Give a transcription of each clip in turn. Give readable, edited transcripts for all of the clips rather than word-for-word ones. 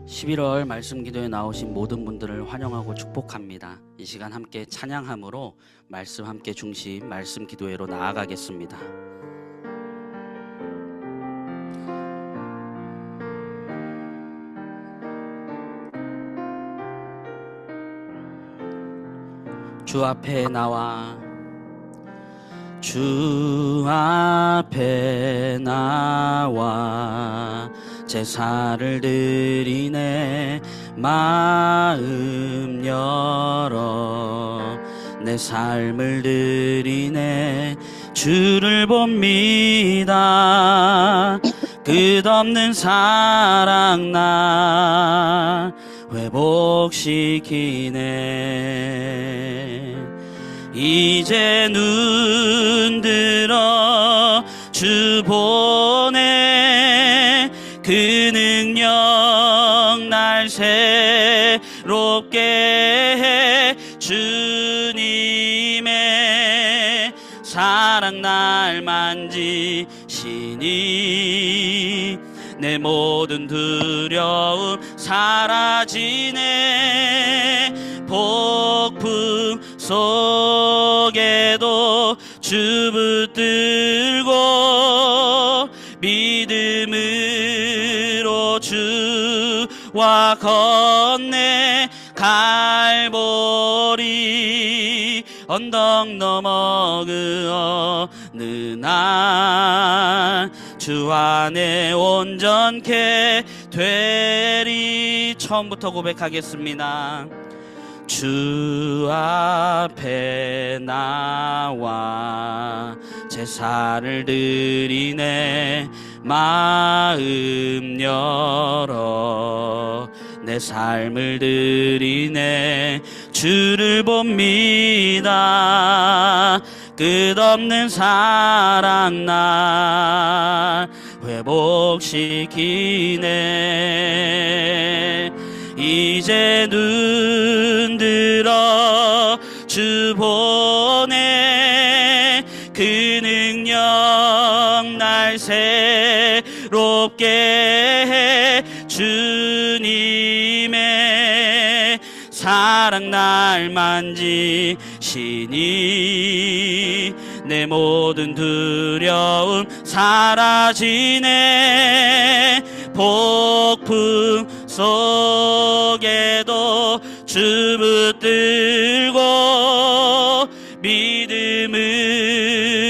(11월) 말씀 기도에 나오신 모든 분들을 환영하고 축복합니다. 이 시간 함께 찬양함으로 말씀 함께 중심 말씀 기도회로 나아가겠습니다. 주 앞에 나와 주 앞에 나와 제사를 드리네. 마음 열어 내 삶을 드리네. 주를 봅니다. 끝없는 사랑 나 회복시키네. 이제 눈 들어 주 보네. 그 능력 날 새롭게 해. 주님의 사랑 날 만지시니 내 모든 두려움 사라지네. 폭풍 속에도 주 붙들고 믿음으로 주와 건네. 갈보리 언덕 너머 그 어느 날 주 안에 온전케 되리. 처음부터 고백하겠습니다. 주 앞에 나와 제사를 드리네. 마음 열어 내 삶을 드리네. 주를 봅니다. 끝없는 사랑 날 회복시키네. 이제 눈 들어 주 보네. 그 능력 날 새롭게 해. 주님의 사랑 날 만지시니 내 모든 두려움 사라지네. 폭풍 속에도 주 붙들고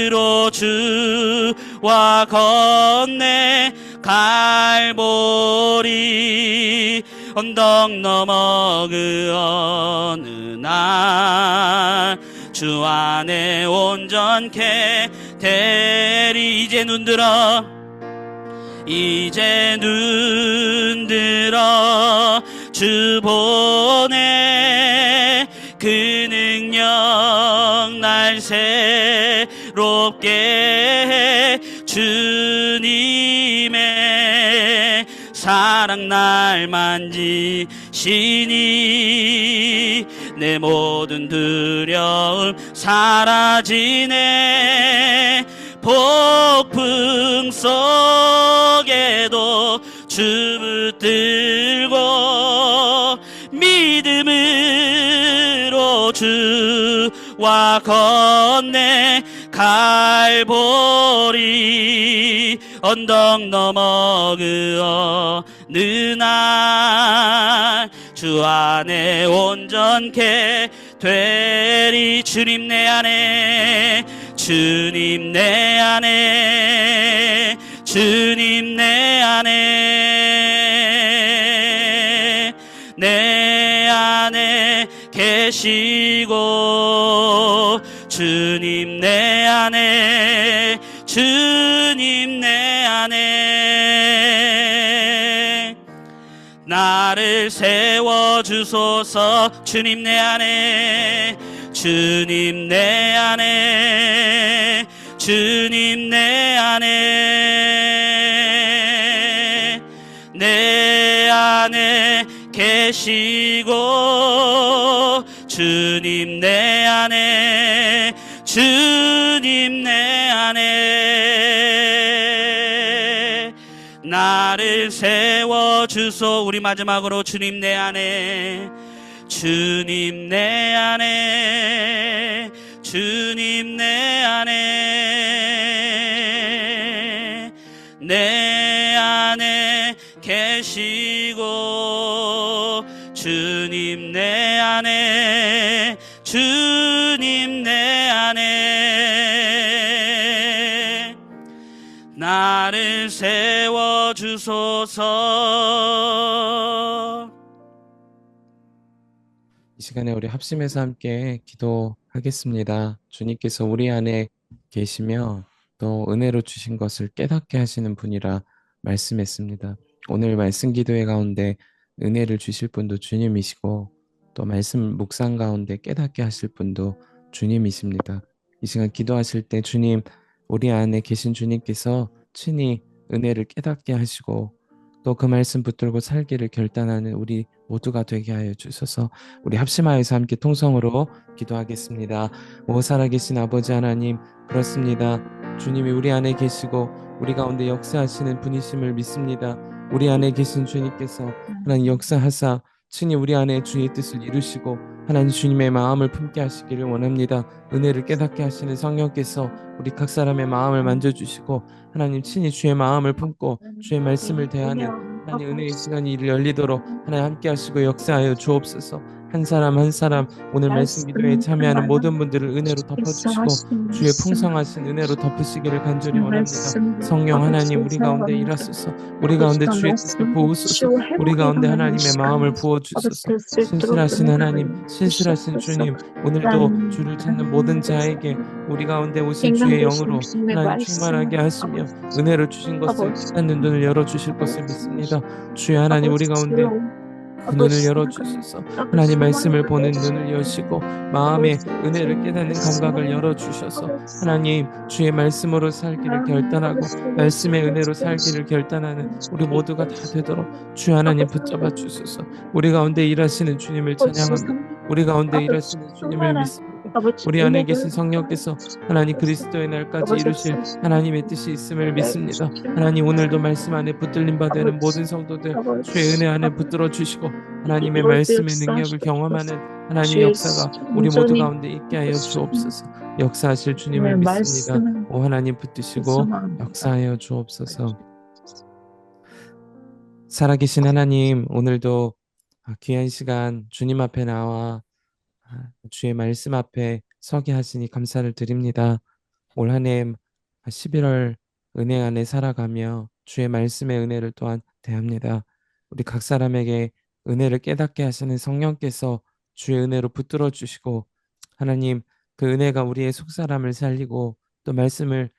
믿음으로 주와 건네. 갈보리 언덕 너머 그 어느 날 주 안에 온전케 되리. 이제 눈 들어 이제 눈 들어 주 보네. 그 능력 날 새롭게 해. 주님의 사랑 날 만지시니 내 모든 두려움 사라지네. 폭풍 속에도 주 붙들고 믿음으로 주와 건네. 갈보리 언덕 너머 그 어느 날 주 안에 온전케 되리. 주님 내 안에 주님 내 안에 주님 내 안에 내 안에 계시고 주님 내 안에 주님 내 안에 나를 세워주소서. 주님 내 안에, 주님 내 안에, 주님 내 안에, 내 안에 계시고, 주님 내 안에, 주님 내 안에 나를 세워주소. 우리 마지막으로 주님 내 안에, 주님 내 안에, 주님 내 안에, 내 안에 계시고, 주님 내 안에, 주님 내 안에 나를 세워주소서. 이 시간에 우리 합심해서 함께 기도하겠습니다. 주님께서 우리 안에 계시며 또 은혜로 주신 것을 깨닫게 하시는 분이라 말씀했습니다. 오늘 말씀 기도회 가운데 은혜를 주실 분도 주님이시고 또 말씀 묵상 가운데 깨닫게 하실 분도 주님이십니다. 이 시간 기도하실 때 주님, 우리 안에 계신 주님께서 친히 은혜를 깨닫게 하시고 또 그 말씀 붙들고 살기를 결단하는 우리 모두가 되게 하여 주셔서 우리 합심하여서 함께 통성으로 기도하겠습니다. 오 살아계신 아버지 하나님, 그렇습니다. 주님이 우리 안에 계시고 우리 가운데 역사하시는 분이심을 믿습니다. 우리 안에 계신 주님께서 하나님 역사하사 친히 우리 안에 주의 뜻을 이루시고 하나님 주님의 마음을 품게 하시기를 원합니다. 은혜를 깨닫게 하시는 성령께서 우리 각 사람의 마음을 만져주시고 하나님 친히 주의 마음을 품고 주의 말씀을 대하는 하나님 은혜의 시간이 열리도록 하나님 함께 하시고 역사하여 주옵소서. 한 사람 한 사람 오늘 말씀 기도에 참여하는 모든 분들을 은혜로 덮어주시고 주의 풍성하신 은혜로 덮으시기를 간절히 원합니다. 성령 하나님 우리 가운데 일하소서. 우리 가운데 주의 뜻을 부으소서. 우리 가운데 하나님의 마음을 부어주소서. 신실하신 하나님, 신실하신 주님, 오늘도 주를 찾는 모든 자에게 우리 가운데 오신 주의 영으로 하나님 충만하게 하시며 은혜를 주신 것을 찾는 눈을 열어주실 것을 믿습니다. 주의 하나님 우리 가운데 그 눈을 열어주셔서 하나님 말씀을 보는 눈을 여시고 마음의 은혜를 깨닫는 감각을 열어주셔서 하나님 주의 말씀으로 살기를 결단하고 말씀의 은혜로 살기를 결단하는 우리 모두가 다 되도록 주 하나님 붙잡아 주소서. 우리 가운데 일하시는 주님을 찬양합니다. 우리 가운데 일하시는 주님을 믿습니다. 우리 안에 계신 성령께서 하나님 그리스도의 날까지 이루실 하나님의 뜻이 있음을 믿습니다. 하나님 오늘도 말씀 안에 붙들림 받는 모든 성도들 주의 은혜 안에 붙들어 주시고 하나님의 말씀의 능력을 경험하는 하나님의 역사가 우리 모두 가운데 있게 하여 주옵소서. 역사하실 주님을 믿습니다. 오 하나님 붙드시고 역사하여 주옵소서. 살아계신 하나님, 오늘도 귀한 시간 주님 앞에 나와 주의 말씀 앞에 서게 하시니 감사를 드립니다. 올 한 해 11월 은혜 안에 살아가며 주의 말씀의 은혜를 또한 대합니다. 우리 각 사람에게 은혜를 깨닫게 하시는 성령께서 주의 은혜로 붙들어 주시고 하나님 그 은혜가 우리의 속사람을 살리고 또 말씀을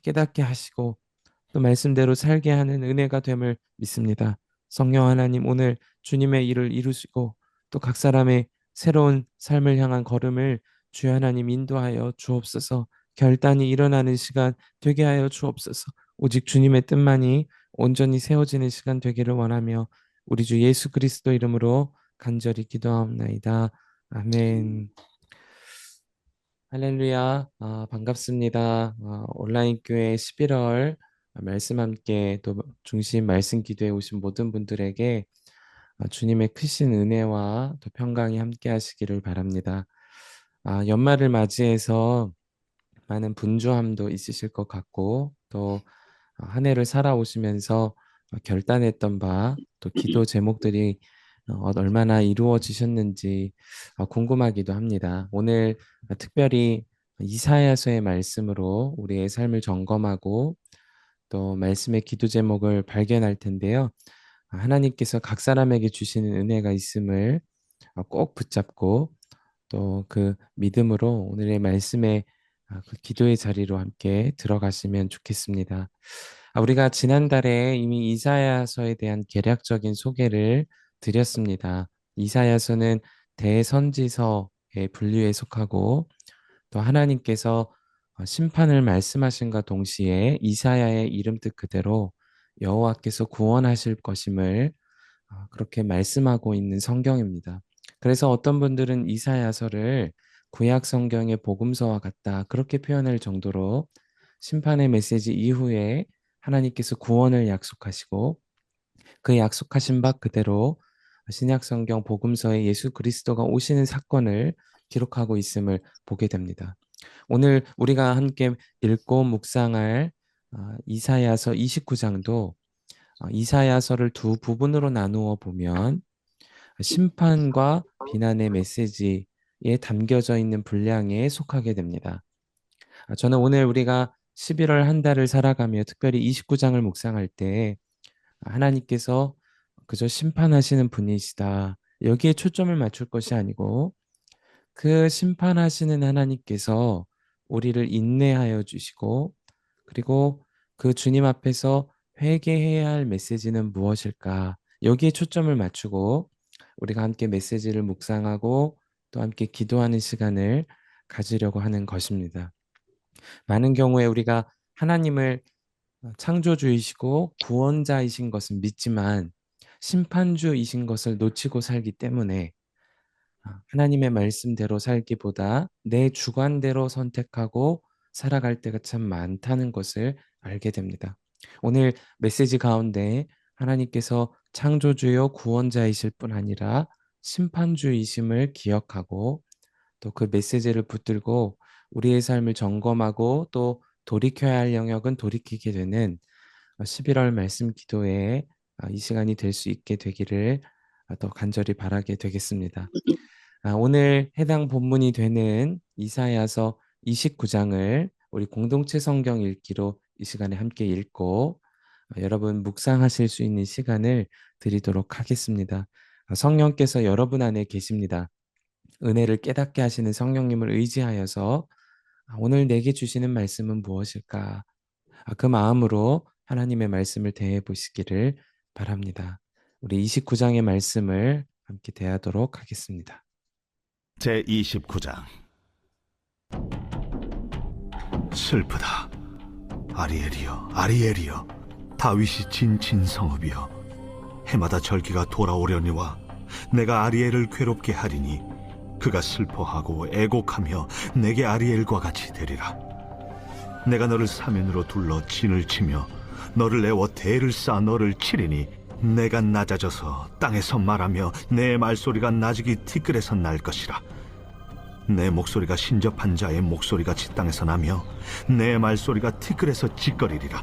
깨닫게 하시고 또 말씀대로 살게 하는 은혜가 됨을 믿습니다. 성령 하나님 오늘 주님의 일을 이루시고 또 각 사람의 새로운 삶을 향한 걸음을 주여 하나님 인도하여 주옵소서. 결단이 일어나는 시간 되게 하여 주옵소서. 오직 주님의 뜻만이 온전히 세워지는 시간 되기를 원하며 우리 주 예수 그리스도 이름으로 간절히 기도하옵나이다. 아멘. 할렐루야. 반갑습니다. 온라인 교회 11월 말씀 함께 또 중심 말씀 기도에 오신 모든 분들에게 주님의 크신 은혜와 또 평강이 함께 하시기를 바랍니다. 연말을 맞이해서 많은 분주함도 있으실 것 같고 또 한 해를 살아오시면서 결단했던 바 또 기도 제목들이 얼마나 이루어지셨는지 궁금하기도 합니다. 오늘 특별히 이사야서의 말씀으로 우리의 삶을 점검하고 또 말씀의 기도 제목을 발견할 텐데요. 하나님께서 각 사람에게 주시는 은혜가 있음을 꼭 붙잡고 또 그 믿음으로 오늘의 말씀의 그 기도의 자리로 함께 들어가시면 좋겠습니다. 우리가 지난달에 이미 이사야서에 대한 개략적인 소개를 드렸습니다. 이사야서는 대선지서의 분류에 속하고 또 하나님께서 심판을 말씀하신과 동시에 이사야의 이름 뜻 그대로 여호와께서 구원하실 것임을 그렇게 말씀하고 있는 성경입니다. 그래서 어떤 분들은 이사야서를 구약 성경의 복음서와 같다 그렇게 표현할 정도로 심판의 메시지 이후에 하나님께서 구원을 약속하시고 그 약속하신 바 그대로 신약 성경 복음서에 예수 그리스도가 오시는 사건을 기록하고 있음을 보게 됩니다. 오늘 우리가 함께 읽고 묵상할 이사야서 29장도 이사야서를 두 부분으로 나누어 보면 심판과 비난의 메시지에 담겨져 있는 분량에 속하게 됩니다. 저는 오늘 우리가 11월 한 달을 살아가며 특별히 29장을 묵상할 때 하나님께서 그저 심판하시는 분이시다. 여기에 초점을 맞출 것이 아니고 그 심판하시는 하나님께서 우리를 인내하여 주시고 그리고 그 주님 앞에서 회개해야 할 메시지는 무엇일까? 여기에 초점을 맞추고 우리가 함께 메시지를 묵상하고 또 함께 기도하는 시간을 가지려고 하는 것입니다. 많은 경우에 우리가 하나님을 창조주이시고 구원자이신 것은 믿지만 심판주이신 것을 놓치고 살기 때문에 하나님의 말씀대로 살기보다 내 주관대로 선택하고 살아갈 때가 참 많다는 것을 알게 됩니다. 오늘 메시지 가운데 하나님께서 창조주요 구원자이실 뿐 아니라 심판주이심을 기억하고 또 그 메시지를 붙들고 우리의 삶을 점검하고 또 돌이켜야 할 영역은 돌이키게 되는 11월 말씀 기도에 이 시간이 될 수 있게 되기를 더 간절히 바라게 되겠습니다. 오늘 해당 본문이 되는 이사야서 29장을 우리 공동체 성경 읽기로 이 시간에 함께 읽고 여러분 묵상하실 수 있는 시간을 드리도록 하겠습니다. 성령께서 여러분 안에 계십니다. 은혜를 깨닫게 하시는 성령님을 의지하여서 오늘 내게 주시는 말씀은 무엇일까? 그 마음으로 하나님의 말씀을 대해 보시기를 바랍니다. 우리 29장의 말씀을 함께 대하도록 하겠습니다. 제29장. 슬프다. 아리엘이여, 아리엘이여, 다윗이 진친 성읍이여, 해마다 절기가 돌아오려니와 내가 아리엘을 괴롭게 하리니 그가 슬퍼하고 애곡하며 내게 아리엘과 같이 되리라. 내가 너를 사면으로 둘러 진을 치며 너를 내어 대를 쌓아 너를 치리니 내가 낮아져서 땅에서 말하며 내 말소리가 나직이 티끌에서 날 것이라. 내 목소리가 신접한 자의 목소리같이 땅에서 나며 내 말소리가 티끌에서 짖거리리라.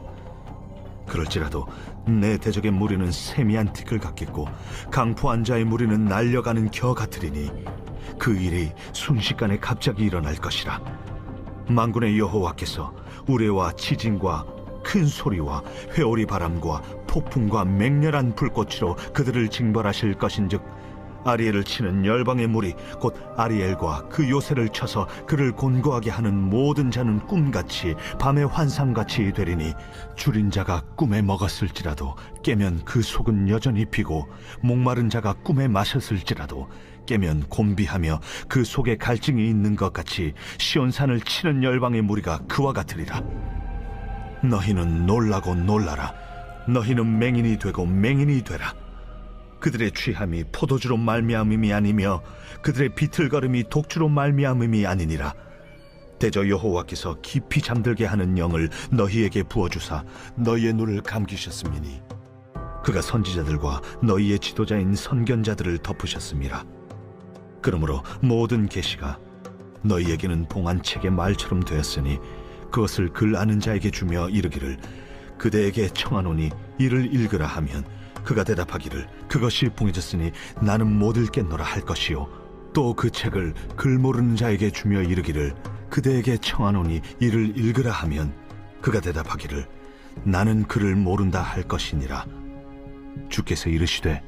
그럴지라도 내 대적의 무리는 세미한 티끌 같겠고 강포한 자의 무리는 날려가는 겨 같으리니 그 일이 순식간에 갑자기 일어날 것이라. 만군의 여호와께서 우레와 지진과 큰 소리와 회오리 바람과 폭풍과 맹렬한 불꽃으로 그들을 징벌하실 것인즉 아리엘을 치는 열방의 무리 곧 아리엘과 그 요새를 쳐서 그를 곤고하게 하는 모든 자는 꿈같이 밤의 환상같이 되리니 줄인 자가 꿈에 먹었을지라도 깨면 그 속은 여전히 비고 목마른 자가 꿈에 마셨을지라도 깨면 곤비하며 그 속에 갈증이 있는 것 같이 시온산을 치는 열방의 무리가 그와 같으리라. 너희는 놀라고 놀라라. 너희는 맹인이 되고 맹인이 되라. 그들의 취함이 포도주로 말미암음이 아니며 그들의 비틀거림이 독주로 말미암음이 아니니라. 대저 여호와께서 깊이 잠들게 하는 영을 너희에게 부어주사 너희의 눈을 감기셨음이니 그가 선지자들과 너희의 지도자인 선견자들을 덮으셨음이라. 그러므로 모든 계시가 너희에게는 봉안책의 말처럼 되었으니 그것을 글 아는 자에게 주며 이르기를 그대에게 청하노니 이를 읽으라 하면 그가 대답하기를 그것이 봉해졌으니 나는 못 읽겠노라 할 것이요 또 그 책을 글 모르는 자에게 주며 이르기를 그대에게 청하노니 이를 읽으라 하면 그가 대답하기를 나는 글을 모른다 할 것이니라. 주께서 이르시되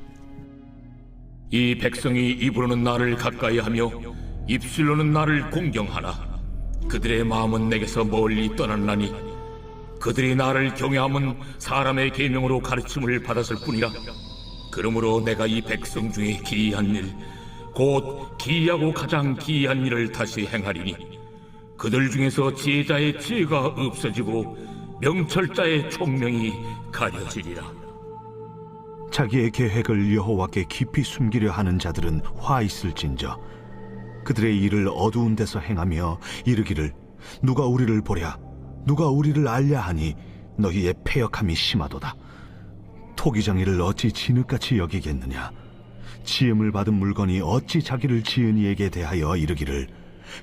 이 백성이 입으로는 나를 가까이하며 입술로는 나를 공경하나 그들의 마음은 내게서 멀리 떠났나니 그들이 나를 경외함은 사람의 계명으로 가르침을 받았을 뿐이라. 그러므로 내가 이 백성 중에 기이한 일, 곧 기이하고 가장 기이한 일을 다시 행하리니 그들 중에서 지혜자의 지혜가 없어지고 명철자의 총명이 가려지리라. 자기의 계획을 여호와께 깊이 숨기려 하는 자들은 화 있을진저. 그들의 일을 어두운 데서 행하며 이르기를 누가 우리를 보랴, 누가 우리를 알랴 하니 너희의 패역함이 심하도다. 토기장이를 어찌 진흙같이 여기겠느냐. 지음을 받은 물건이 어찌 자기를 지은 이에게 대하여 이르기를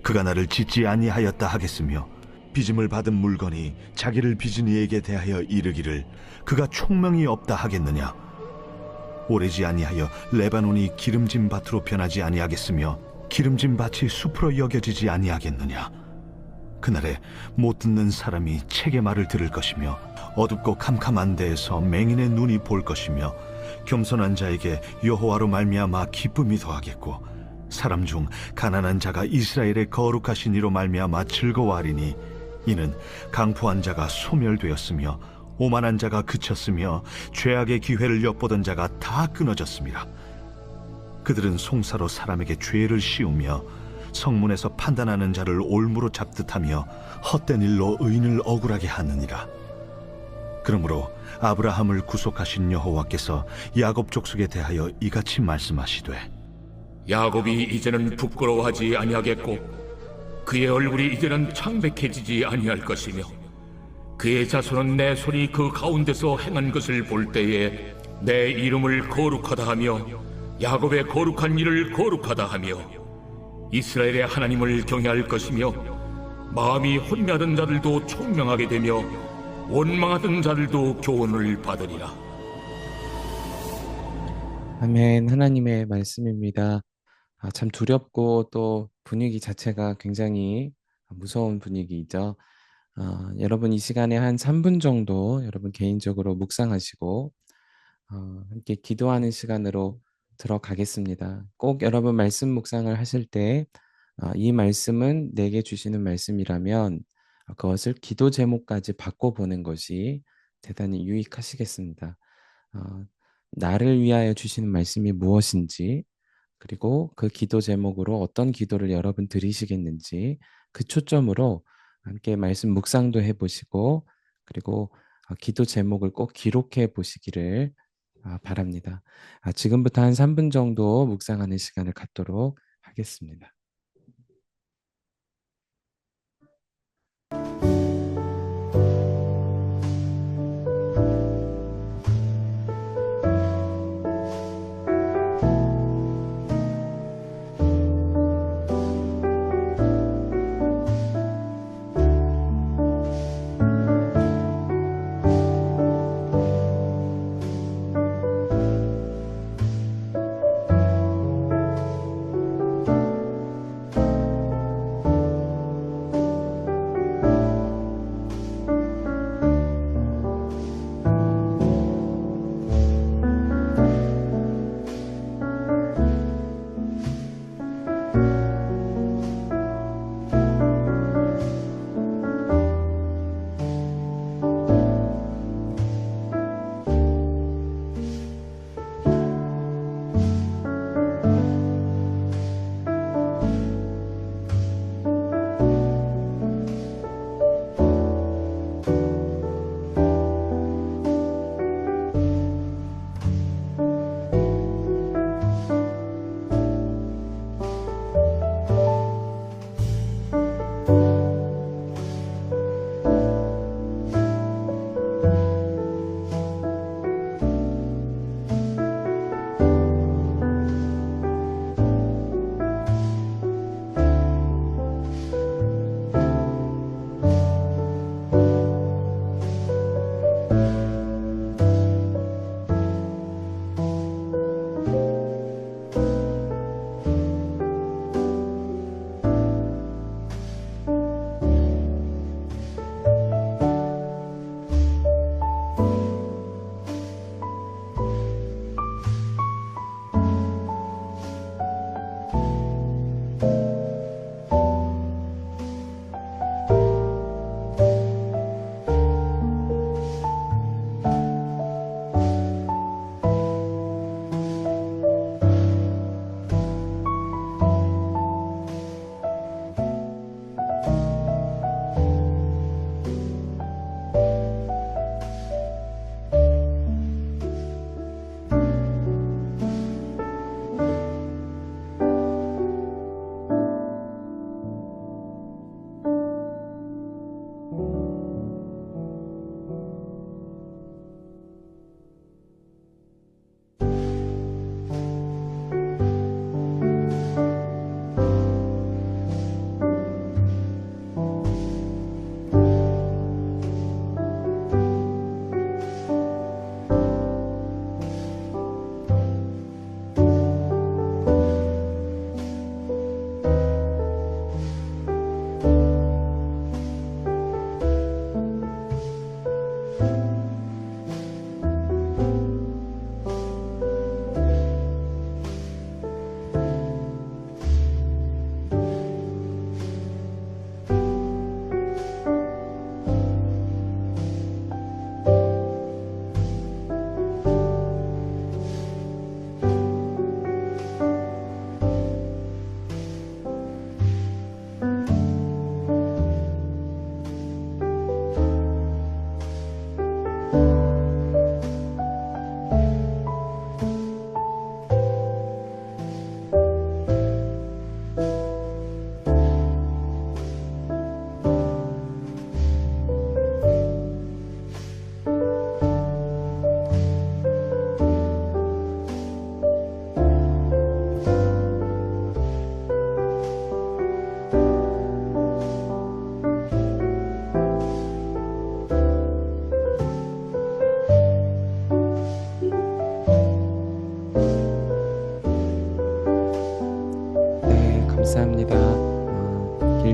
그가 나를 짓지 아니하였다 하겠으며, 빚음을 받은 물건이 자기를 빚은 이에게 대하여 이르기를 그가 총명이 없다 하겠느냐. 오래지 아니하여 레바논이 기름진 밭으로 변하지 아니하겠으며 기름진 밭이 숲으로 여겨지지 아니하겠느냐. 그날에 못 듣는 사람이 책의 말을 들을 것이며 어둡고 캄캄한 데에서 맹인의 눈이 볼 것이며 겸손한 자에게 여호와로 말미암아 기쁨이 더하겠고 사람 중 가난한 자가 이스라엘의 거룩하신 이로 말미암아 즐거워하리니 이는 강포한 자가 소멸되었으며 오만한 자가 그쳤으며 죄악의 기회를 엿보던 자가 다 끊어졌습니다. 그들은 송사로 사람에게 죄를 씌우며 성문에서 판단하는 자를 올무로 잡듯하며 헛된 일로 의인을 억울하게 하느니라. 그러므로 아브라함을 구속하신 여호와께서 야곱 족속에 대하여 이같이 말씀하시되 야곱이 이제는 부끄러워하지 아니하겠고 그의 얼굴이 이제는 창백해지지 아니할 것이며 그의 자손은 내 손이 그 가운데서 행한 것을 볼 때에 내 이름을 거룩하다 하며 야곱의 거룩한 일을 거룩하다 하며 이스라엘의 하나님을 경외할 것이며 마음이 혼미하던 자들도 총명하게 되며 원망하던 자들도 교훈을 받으리라. 아멘. 하나님의 말씀입니다. 참 두렵고 또 분위기 자체가 굉장히 무서운 분위기죠. 여러분 이 시간에 한 3분 정도 여러분 개인적으로 묵상하시고 함께 기도하는 시간으로 들어가겠습니다. 꼭 여러분 말씀 묵상을 하실 때 이 말씀은 내게 주시는 말씀이라면 그것을 기도 제목까지 바꿔보는 것이 대단히 유익하시겠습니다. 나를 위하여 주시는 말씀이 무엇인지 그리고 그 기도 제목으로 어떤 기도를 여러분 드리시겠는지 그 초점으로 함께 말씀 묵상도 해보시고 그리고 기도 제목을 꼭 기록해 보시기를 바랍니다. 지금부터 한 3분 정도 묵상하는 시간을 갖도록 하겠습니다.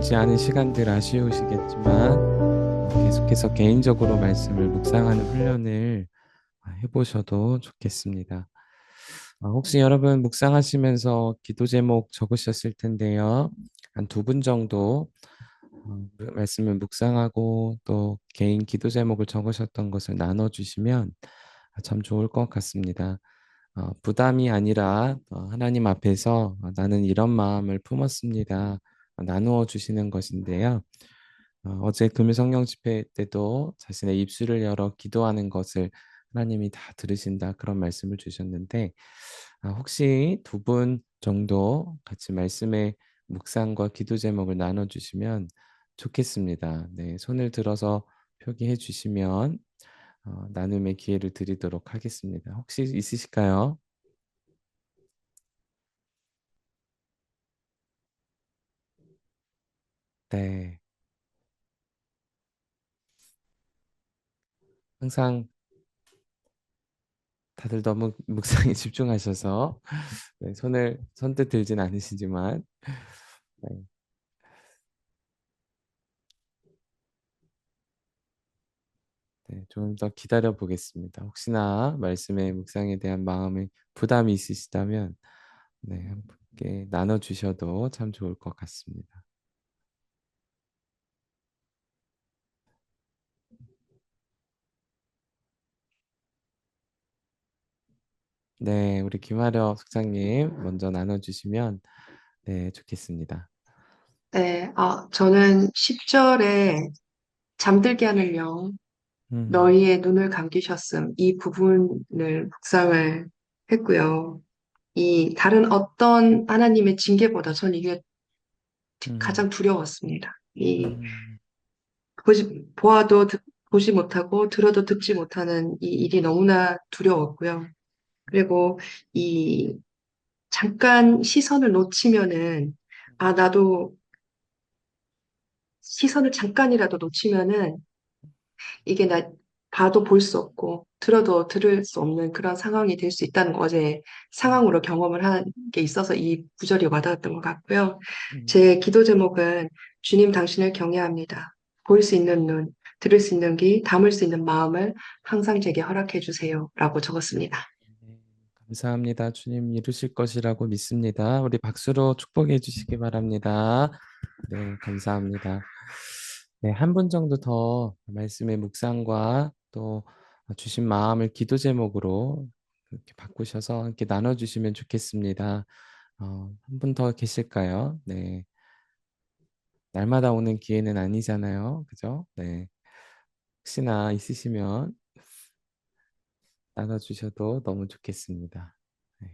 쉽지 않은 시간들 아쉬우시겠지만 계속해서 개인적으로 말씀을 묵상하는 훈련을 해보셔도 좋겠습니다. 혹시 여러분 묵상하시면서 기도 제목 적으셨을 텐데요. 한 두 분 정도 말씀을 묵상하고 또 개인 기도 제목을 적으셨던 것을 나눠주시면 참 좋을 것 같습니다. 부담이 아니라 하나님 앞에서 나는 이런 마음을 품었습니다. 나누어 주시는 것인데요. 어제 금요 성령 집회 때도 자신의 입술을 열어 기도하는 것을 하나님이 다 들으신다 그런 말씀을 주셨는데 혹시 두 분 정도 같이 말씀의 묵상과 기도 제목을 나눠주시면 좋겠습니다. 네, 손을 들어서 표기해 주시면 나눔의 기회를 드리도록 하겠습니다. 혹시 있으실까요? 네, 항상 다들 너무 묵상에 집중하셔서 네, 손을 선뜻 들진 않으시지만 네, 네, 좀 더 기다려 보겠습니다. 혹시나 말씀의 묵상에 대한 마음에 부담이 있으시다면 네, 함께 나눠주셔도 참 좋을 것 같습니다. 네, 우리 김아려 숙장님 먼저 나눠주시면 네, 좋겠습니다. 네, 저는 10절에 잠들게 하는 영, 음, 너희의 눈을 감기셨음, 이 부분을 묵상을 했고요. 이 다른 어떤 하나님의 징계보다 전 이게 음, 가장 두려웠습니다. 이 음, 보아도 보지 못하고 들어도 듣지 못하는 이 일이 너무나 두려웠고요. 그리고 이 잠깐 시선을 놓치면은, 나도 시선을 잠깐이라도 놓치면은 이게 나 봐도 볼 수 없고 들어도 들을 수 없는 그런 상황이 될 수 있다는 거 어제 상황으로 경험을 한 게 있어서 이 구절이 와닿았던 것 같고요. 음, 제 기도 제목은 주님 당신을 경외합니다. 볼 수 있는 눈, 들을 수 있는 귀, 담을 수 있는 마음을 항상 제게 허락해 주세요. 라고 적었습니다. 네, 감사합니다. 주님 이루실 것이라고 믿습니다. 우리 박수로 축복해 주시기 바랍니다. 네, 감사합니다. 네, 한 분 정도 더 말씀의 묵상과 또 주신 마음을 기도 제목으로 이렇게 바꾸셔서 함께 나눠주시면 좋겠습니다. 한 분 더 계실까요? 네, 날마다 오는 기회는 아니잖아요. 그죠? 네, 혹시나 있으시면 나눠주셔도 너무 좋겠습니다. 네,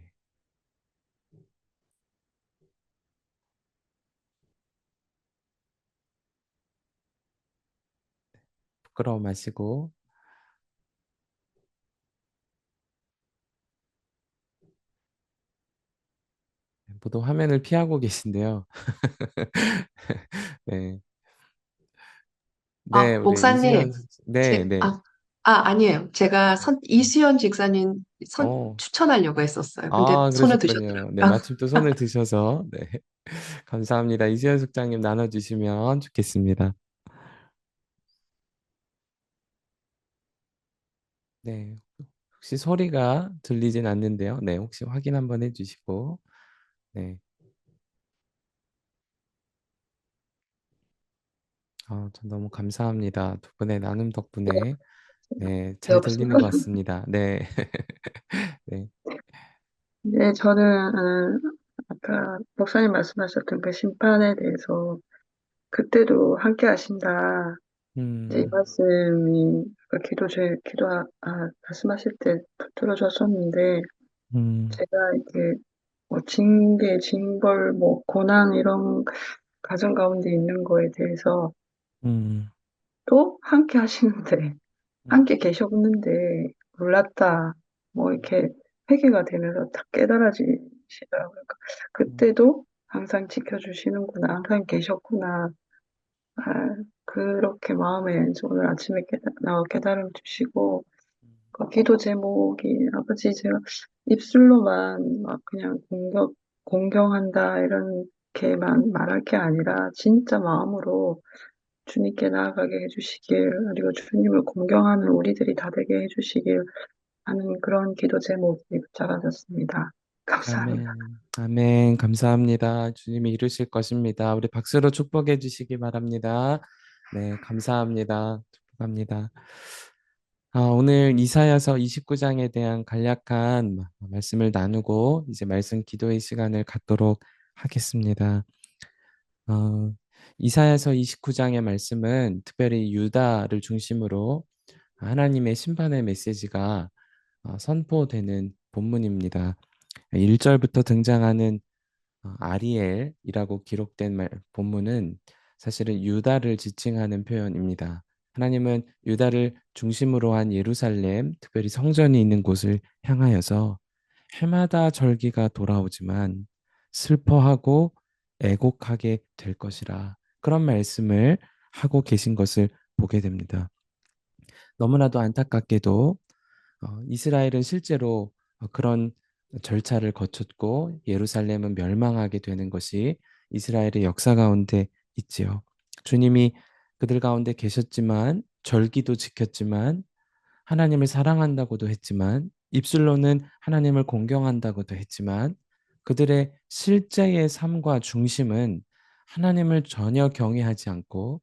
부끄러워 마시고 모두 화면을 피하고 계신데요. 네, 네, 우리 목사님, 네, 네. 아니에요. 제가 이수연 집사님 어, 추천하려고 했었어요. 근데 손을 그러셨군요. 네, 드셨더라고요. 마침 또 손을 드셔서, 네. 감사합니다. 이수연 숙장님 나눠주시면 좋겠습니다. 네, 혹시 소리가 들리진 않는데요. 네, 혹시 확인 한번 해주시고, 네. 전 너무 감사합니다. 두 분의 나눔 덕분에, 네, 잘 들리는 것 같습니다. 네, 네, 네, 저는 아까 목사님 말씀하셨던 그 심판에 대해서 그때도 함께 하신다. 이제 이 음, 말씀이 그 말씀하실 때 들어줬었는데 음, 제가 이렇게 뭐 징계, 징벌, 뭐 고난 이런 가정 가운데 있는 거에 대해서 음, 또 함께 하시는데 음, 함께 계셨는데 몰랐다. 뭐 이렇게 회개가 되면서 딱 깨달아지시더라고요. 그러니까 음, 그때도 항상 지켜주시는구나, 항상 계셨구나. 아, 그렇게 마음에 오늘 아침에 깨달음 주시고 그 기도 제목이 아버지 제가 입술로만 막 그냥 공경한다 이런 그렇게만 말할 게 아니라 진짜 마음으로 주님께 나아가게 해주시길, 그리고 주님을 공경하는 우리들이 다 되게 해주시길 하는 그런 기도 제목이 작아졌습니다. 감사합니다. 아멘. 아멘. 감사합니다. 주님이 이루실 것입니다. 우리 박수로 축복해 주시기 바랍니다. 네, 감사합니다. 축복합니다. 오늘 이사야서 29장에 대한 간략한 말씀을 나누고 이제 말씀 기도의 시간을 갖도록 하겠습니다. 어, 이사야서 29장의 말씀은 특별히 유다를 중심으로 하나님의 심판의 메시지가 선포되는 본문입니다. 1절부터 등장하는 아리엘이라고 기록된 본문은 사실은 유다를 지칭하는 표현입니다. 하나님은 유다를 중심으로 한 예루살렘, 특별히 성전이 있는 곳을 향하여서 해마다 절기가 돌아오지만 슬퍼하고 애곡하게 될 것이라 그런 말씀을 하고 계신 것을 보게 됩니다. 너무나도 안타깝게도 이스라엘은 실제로 그런 절차를 거쳤고 예루살렘은 멸망하게 되는 것이 이스라엘의 역사 가운데 있지요. 주님이 그들 가운데 계셨지만 절기도 지켰지만 하나님을 사랑한다고도 했지만 입술로는 하나님을 공경한다고도 했지만 그들의 실제의 삶과 중심은 하나님을 전혀 경외하지 않고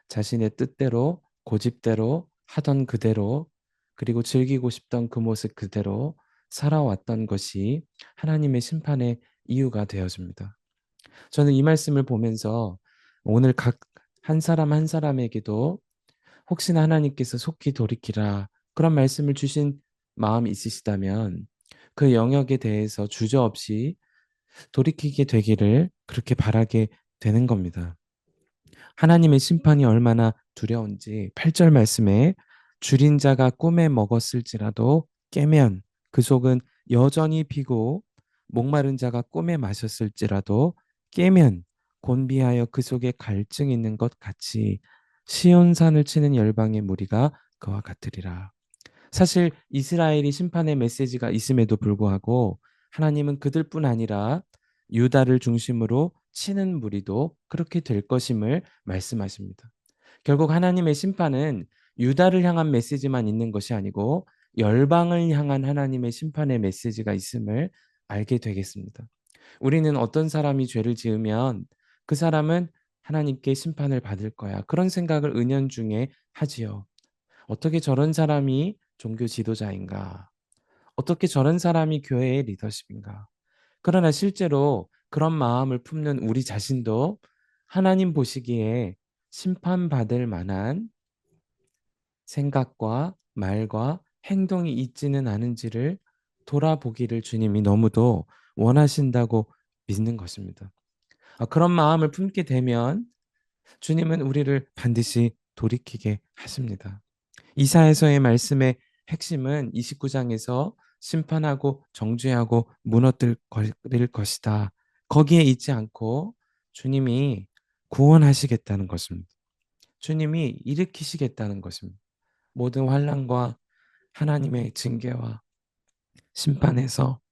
자신의 뜻대로 고집대로 하던 그대로 그리고 즐기고 싶던 그 모습 그대로 살아왔던 것이 하나님의 심판의 이유가 되어집니다. 저는 이 말씀을 보면서 오늘 각 한 사람 한 사람에게도 혹시나 하나님께서 속히 돌이키라 그런 말씀을 주신 마음이 있으시다면 그 영역에 대해서 주저없이 돌이키게 되기를 그렇게 바라게 되는 겁니다. 하나님의 심판이 얼마나 두려운지 8절 말씀에 줄인 자가 꿈에 먹었을지라도 깨면 그 속은 여전히 비고 목마른 자가 꿈에 마셨을지라도 깨면 곤비하여 그 속에 갈증이 있는 것 같이 시온산을 치는 열방의 무리가 그와 같으리라. 사실 이스라엘이 심판의 메시지가 있음에도 불구하고 하나님은 그들뿐 아니라 유다를 중심으로 치는 무리도 그렇게 될 것임을 말씀하십니다. 결국 하나님의 심판은 유다를 향한 메시지만 있는 것이 아니고 열방을 향한 하나님의 심판의 메시지가 있음을 알게 되겠습니다. 우리는 어떤 사람이 죄를 지으면 그 사람은 하나님께 심판을 받을 거야. 그런 생각을 은연중에 하지요. 어떻게 저런 사람이 종교 지도자인가? 어떻게 저런 사람이 교회의 리더십인가? 그러나 실제로 그런 마음을 품는 우리 자신도 하나님 보시기에 심판받을 만한 생각과 말과 행동이 있지는 않은지를 돌아보기를 주님이 너무도 원하신다고 믿는 것입니다. 그런 마음을 품게 되면 주님은 우리를 반드시 돌이키게 하십니다. 이사야서의 말씀의 핵심은 29장에서 심판하고 정죄하고 무너뜨릴 것이다. 거기에 있지 않고 주님이 구원하시겠다는 것입니다. 주님이 일으키시겠다는 것입니다. 모든 환난과 하나님의 징계와 심판에서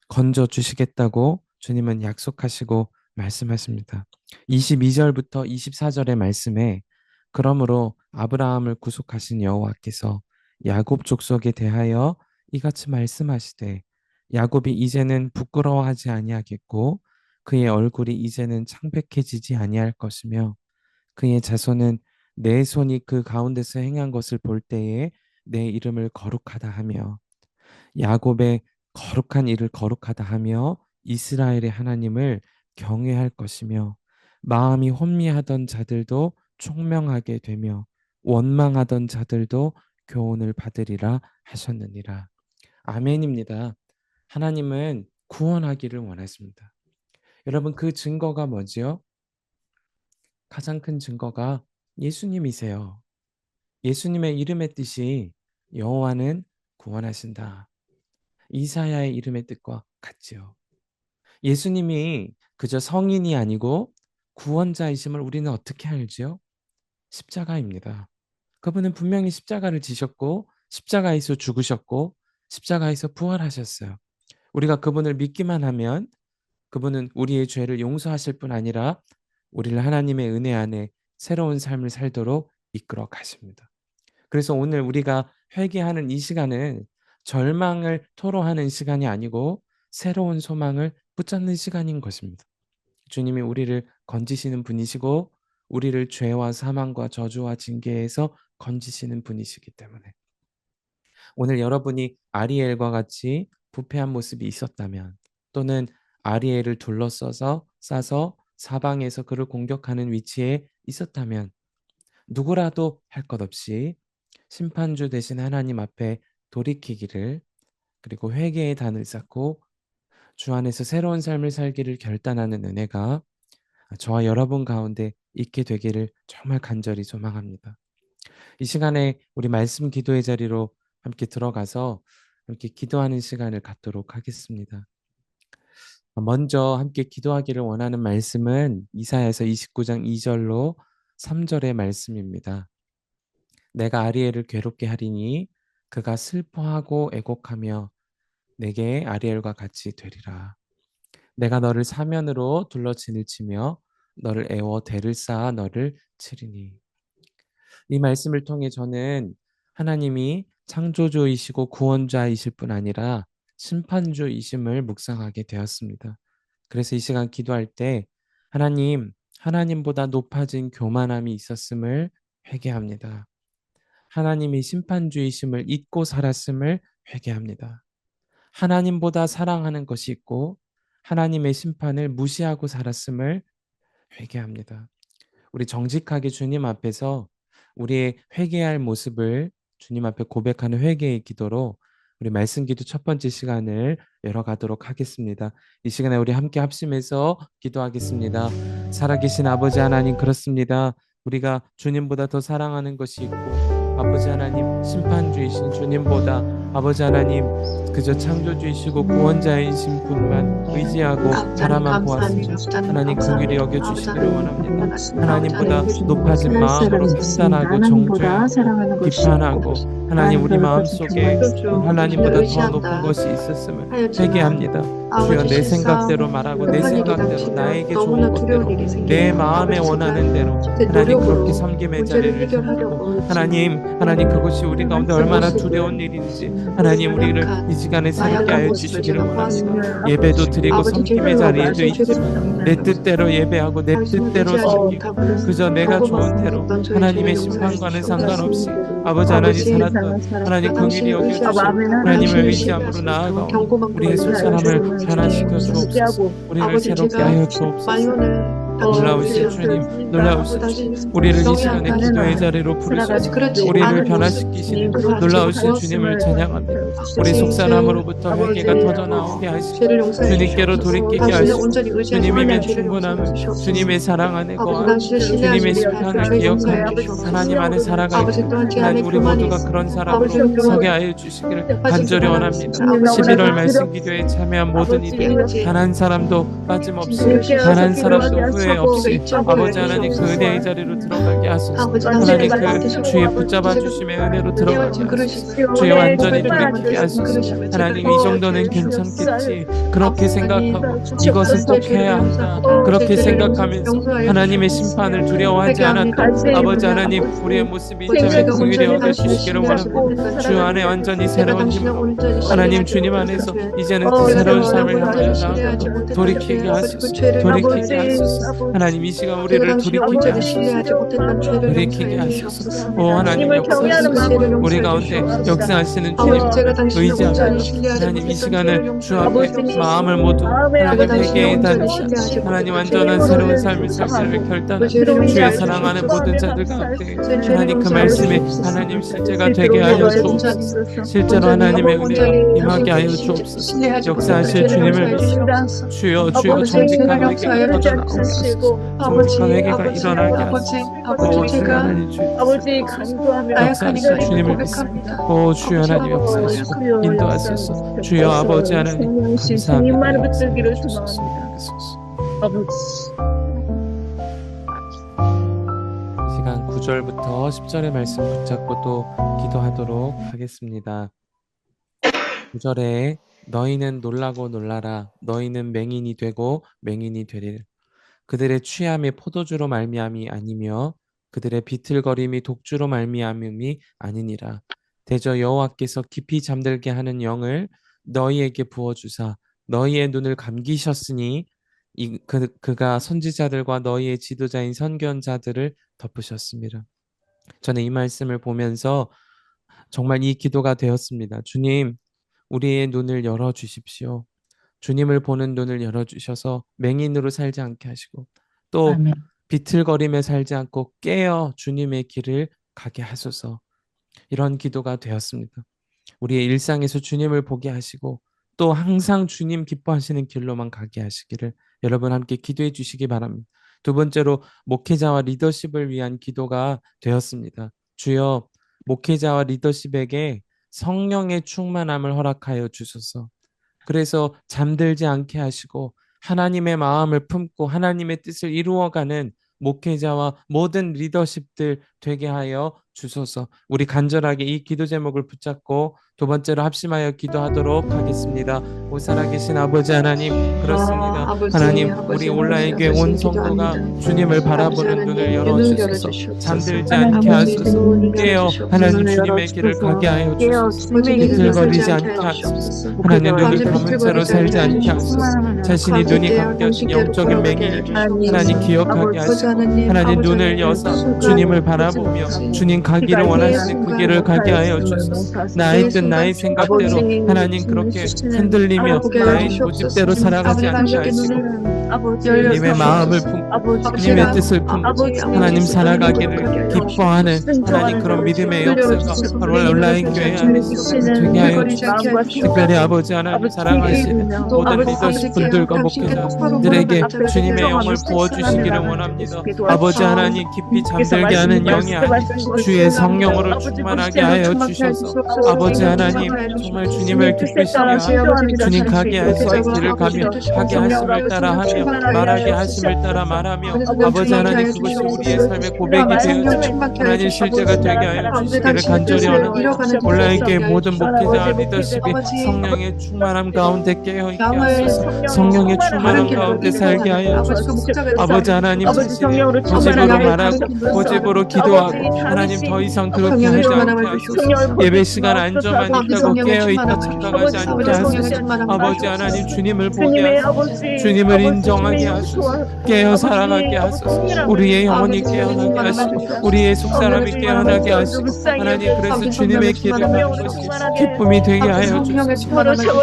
건져 주시겠다고 주님은 약속하시고 말씀하십니다. 22절부터 24절의 말씀에 그러므로 아브라함을 구속하신 여호와께서 야곱 족속에 대하여 이같이 말씀하시되 야곱이 이제는 부끄러워하지 아니하겠고 그의 얼굴이 이제는 창백해지지 아니할 것이며 그의 자손은 내 손이 그 가운데서 행한 것을 볼 때에 내 이름을 거룩하다 하며 야곱의 거룩한 일을 거룩하다 하며 이스라엘의 하나님을 경외할 것이며 마음이 혼미하던 자들도 총명하게 되며 원망하던 자들도 교훈을 받으리라 하셨느니라. 아멘입니다. 하나님은 구원하기를 원하십니다. 여러분 그 증거가 뭐지요? 가장 큰 증거가 예수님이세요. 예수님의 이름의 뜻이 여호와는 구원하신다. 이사야의 이름의 뜻과 같지요. 예수님이 그저 성인이 아니고 구원자이심을 우리는 어떻게 알지요? 십자가입니다. 그분은 분명히 십자가를 지셨고 십자가에서 죽으셨고 십자가에서 부활하셨어요. 우리가 그분을 믿기만 하면 그분은 우리의 죄를 용서하실 뿐 아니라 우리를 하나님의 은혜 안에 새로운 삶을 살도록 이끌어 가십니다. 그래서 오늘 우리가 회개하는 이 시간은 절망을 토로하는 시간이 아니고 새로운 소망을 붙잡는 시간인 것입니다. 주님이 우리를 건지시는 분이시고 우리를 죄와 사망과 저주와 징계에서 건지시는 분이시기 때문에 오늘 여러분이 아리엘과 같이 부패한 모습이 있었다면 또는 아리엘을 둘러싸서 싸서 사방에서 그를 공격하는 위치에 있었다면 누구라도 할 것 없이 심판주 되신 하나님 앞에 돌이키기를 그리고 회개의 단을 쌓고 주 안에서 새로운 삶을 살기를 결단하는 은혜가 저와 여러분 가운데 있게 되기를 정말 간절히 소망합니다. 이 시간에 우리 말씀 기도의 자리로 함께 들어가서 함께 기도하는 시간을 갖도록 하겠습니다. 먼저 함께 기도하기를 원하는 말씀은 이사야서 29장 2절로 3절의 말씀입니다. 내가 아리엘을 괴롭게 하리니 그가 슬퍼하고 애곡하며 내게 아리엘과 같이 되리라. 내가 너를 사면으로 둘러 진을 치며 너를 애워 대를 쌓아 너를 치리니. 이 말씀을 통해 저는 하나님이 창조주이시고 구원자이실 뿐 아니라 심판주이심을 묵상하게 되었습니다. 그래서 이 시간 기도할 때 하나님보다 높아진 교만함이 있었음을 회개합니다. 하나님이 심판주이심을 잊고 살았음을 회개합니다. 하나님보다 사랑하는 것이 있고 하나님의 심판을 무시하고 살았음을 회개합니다. 우리 정직하게 주님 앞에서 우리의 회개할 모습을 주님 앞에 고백하는 회개의 기도로 우리 말씀 기도 첫 번째 시간을 열어가도록 하겠습니다. 이 시간에 우리 함께 합심해서 기도하겠습니다. 살아계신 아버지 하나님, 그렇습니다. 우리가 주님보다 더 사랑하는 것이 있고 아버지 하나님, 심판주이신 주님보다 아버지 하나님 그저 창조주이시고 구원자이신 분만 의지하고 바라만 보았습니다. 하나님 긍휼히 여겨주시기를 원합니다. 하나님보다 높아진 마음으로 판단하고 정죄하고 비판하고 하나님 우리 마음속에 하나님보다 더 높은 것이 있었음을 회개합니다. 주여 내 생각대로 말하고 내 생각대로 나에게 좋은 것대로 내 마음에 원하는 대로 하나님 그렇게 섬김의 자리를 잡고 하나님 그것이 우리 가운데 얼마나 두려운 일인지 하나님 우리를 이 시간에 새롭게 하여 주시기를 원합니다. 예배도 드리고 섬김의 자리에도 있지만 내 뜻대로 예배하고 내 뜻대로 섬기고 그저 내가 좋은 대로 하나님의 심판과는 상관없이 아버지 하나님 살았던 하나님 긍휼히 여겨주시고 하나님을 의지함으로 나아가오 우리의 소사람을 변화시켜 주옵소서. 우리를 새롭게 하여 주옵소서. 놀라우신 주님, 놀라우신 주님, 우리를 이 시간에 기도의 자리로 부르셔서 우리를 변화시키시는 놀라우신 주님을 찬양합니다. 우리 속사람으로부터 회개가 터져나오게 하시고 주님께로 돌이키게 하시고 주님이면 충분함을 주님의 사랑 안에 거하고 주님의 심판을 기억하고 하나님 안에 살아가고 하나님 우리 모두가 그런 사람으로 서게 하여 주시기를 간절히 원합니다. 11월 말씀 기도에 참여한 모든 이들 단 한 사람도 빠짐없이 단 한 사람도 후회 없이 아버지 하나님 그 은혜의 자리로 들어가게 하소서. 하나님 그 주의 붙잡아 주심의 은혜로 들어가게 하소서. 주의 완전히 돌이키게 하소서. 하나님 이 정도는 괜찮겠지 그렇게 생각하고 이것은 꼭 해야 한다 그렇게 생각하면서 하나님의 심판을 두려워하지 않았다. 아버지 하나님 우리의 모습이 이제는 긍휼히 여겨주시기를 원합니다. 주 안에 완전히 새로운 힘으로 하나님 주님 안에서 이제는 그 새로운 삶을 향하여 나아가고 돌이키게 하소서. 돌이키게 하소서. 하나님 이 시간 우리를 돌이키게 하소서. 돌이키게 하소서. 오 하나님 역사하소서. 우리 가운데 역사하시는 주님 의지하며 하나님 이 시간을 주 앞에 마음을 모두 하나님 회개에 다니시 하나님 완전한 새로운 삶을 살기를 결단하는 주의 사랑하는 모든 자들 가운데 하나님 그 말씀이 하나님 실제가 되게 하여 주옵소서. 실제로 하나님의 은혜가 임하게 하여 주옵소서. 역사하실 주님을 믿으시옵소서. 주여 정직한 회개가 터져나오게 하소서. 정직한 회개가 일어나게 하소서. 주여 하나님 아버지 간구하며 역사하실 주님을 믿습니다. 오 주여 하나님 역사하시고 인도하소서. 주여 아버지 하나님 주님만을 감사합니다. 붙들기를 소망합니다. 아버지 이 시간 9절부터 10절의 말씀 붙잡고 또 기도하도록 하겠습니다. 9절에 너희는 놀라고 놀라라. 너희는 맹인이 되고 맹인이 되리라. 그들의 취함이 포도주로 말미암이 아니며 그들의 비틀거림이 독주로 말미암음이 아니니라. 대저 여호와께서 깊이 잠들게 하는 영을 너희에게 부어주사 너희의 눈을 감기셨으니 그가 선지자들과 너희의 지도자인 선견자들을 덮으셨습니다. 저는 이 말씀을 보면서 정말 이 기도가 되었습니다. 주님, 우리의 눈을 열어 주십시오. 주님을 보는 눈을 열어주셔서 맹인으로 살지 않게 하시고 또 아멘. 비틀거림에 살지 않고 깨어 주님의 길을 가게 하소서. 이런 기도가 되었습니다. 우리의 일상에서 주님을 보게 하시고 또 항상 주님 기뻐하시는 길로만 가게 하시기를 여러분 함께 기도해 주시기 바랍니다. 두 번째로 목회자와 리더십을 위한 기도가 되었습니다. 주여, 목회자와 리더십에게 성령의 충만함을 허락하여 주소서. 그래서 잠들지 않게 하시고 하나님의 마음을 품고 하나님의 뜻을 이루어가는 목회자와 모든 리더십들 되게 하여 주소서. 우리 간절하게 이 기도 제목을 붙잡고 두 번째로 합심하여 기도하도록 하겠습니다. 오 살아계신 아버지 하나님, 그렇습니다. 아버지, 하나님, 아버지, 우리 온라인 교회 아버지, 온 성도가 기도합니다. 주님을 바라보는 아버지 눈을 하나님, 열어주소서. 열어주시옵소서. 잠들지 하나님, 않게 아버지, 하소서. 눈을 깨어 열어주시옵소서. 하나님 주님의 길을 가게 하여 깨어 주소서. 주님의 길을 비틀거리지 살지 않게 하소서. 하옵소서. 하나님, 눈을 아버지, 감은 채로 비틀거리지 살지 않게 않게 하소서. 충만함을 자신이 가지게 눈이 감겨진 공식대로 영적인 걸어가게 맹인이 해주시옵소서. 하나님 기억하게 아버지 하시고 하나님, 하나님 아버지 눈을 하나님, 여서 순간 주님을 아버지 바라보며 하나님, 주님 가기를 원하시는 그 길을 가게 하여 주소서. 나의 뜻 나의 생각대로 하나님 그렇게 흔들리며 나의 고집대로 살아가지 않게 하시고 주님의 마음을 품고 주님의 뜻을 품고 하나님 살아가기를 기뻐하는 하나님 그런 믿음의 역사가 바로 온라인 교회 안에 되게 하여 주시옵소서. 특별히 아버지 하나님 사랑하시는 모든 리더십 분들과 목회자들에게 주님의 영을 부어주시기를 원합니다. 아버지 하나님 깊이 잠들게 하는 영이 아니고 주의 성령으로 충만하게 하여 주셔서 아버지 하나님 정말 주님을 기쁘시게 하여 주님 가게 하시는 길을 가며 가게 하심을 따라 하며 말하게 하심을 따라 말하며 아버지 하나님 그것이 우리의 삶의 고백이 되어지며 하나님 실제가 되게 하여 주시기를 간절히 원합니다. 온라인 교회 모든 목회자 리더십이 성령의 충만함 가운데 깨어있게 하소서. 성령의 충만함 가운데 살게 하여 주소서. 아버지 하나님 고집으로 말하고 고집으로 기도하고 하나님 더 이상 그렇게 하지 않게 하소서. 예배 시간 안전만 있다고 깨어있다 착각하지 않게 하소서. 아버지 하나님 주님을 보게 하소서. 주님을 인정하게 하소서. 깨어 살아가게 하소서. 우리의 영혼이 깨어나게 하시고 우리의 속사람이 깨어나게 하시고 하나님 그래서 주님의 길을 가는 것이 기쁨이 되게 하여 주소서.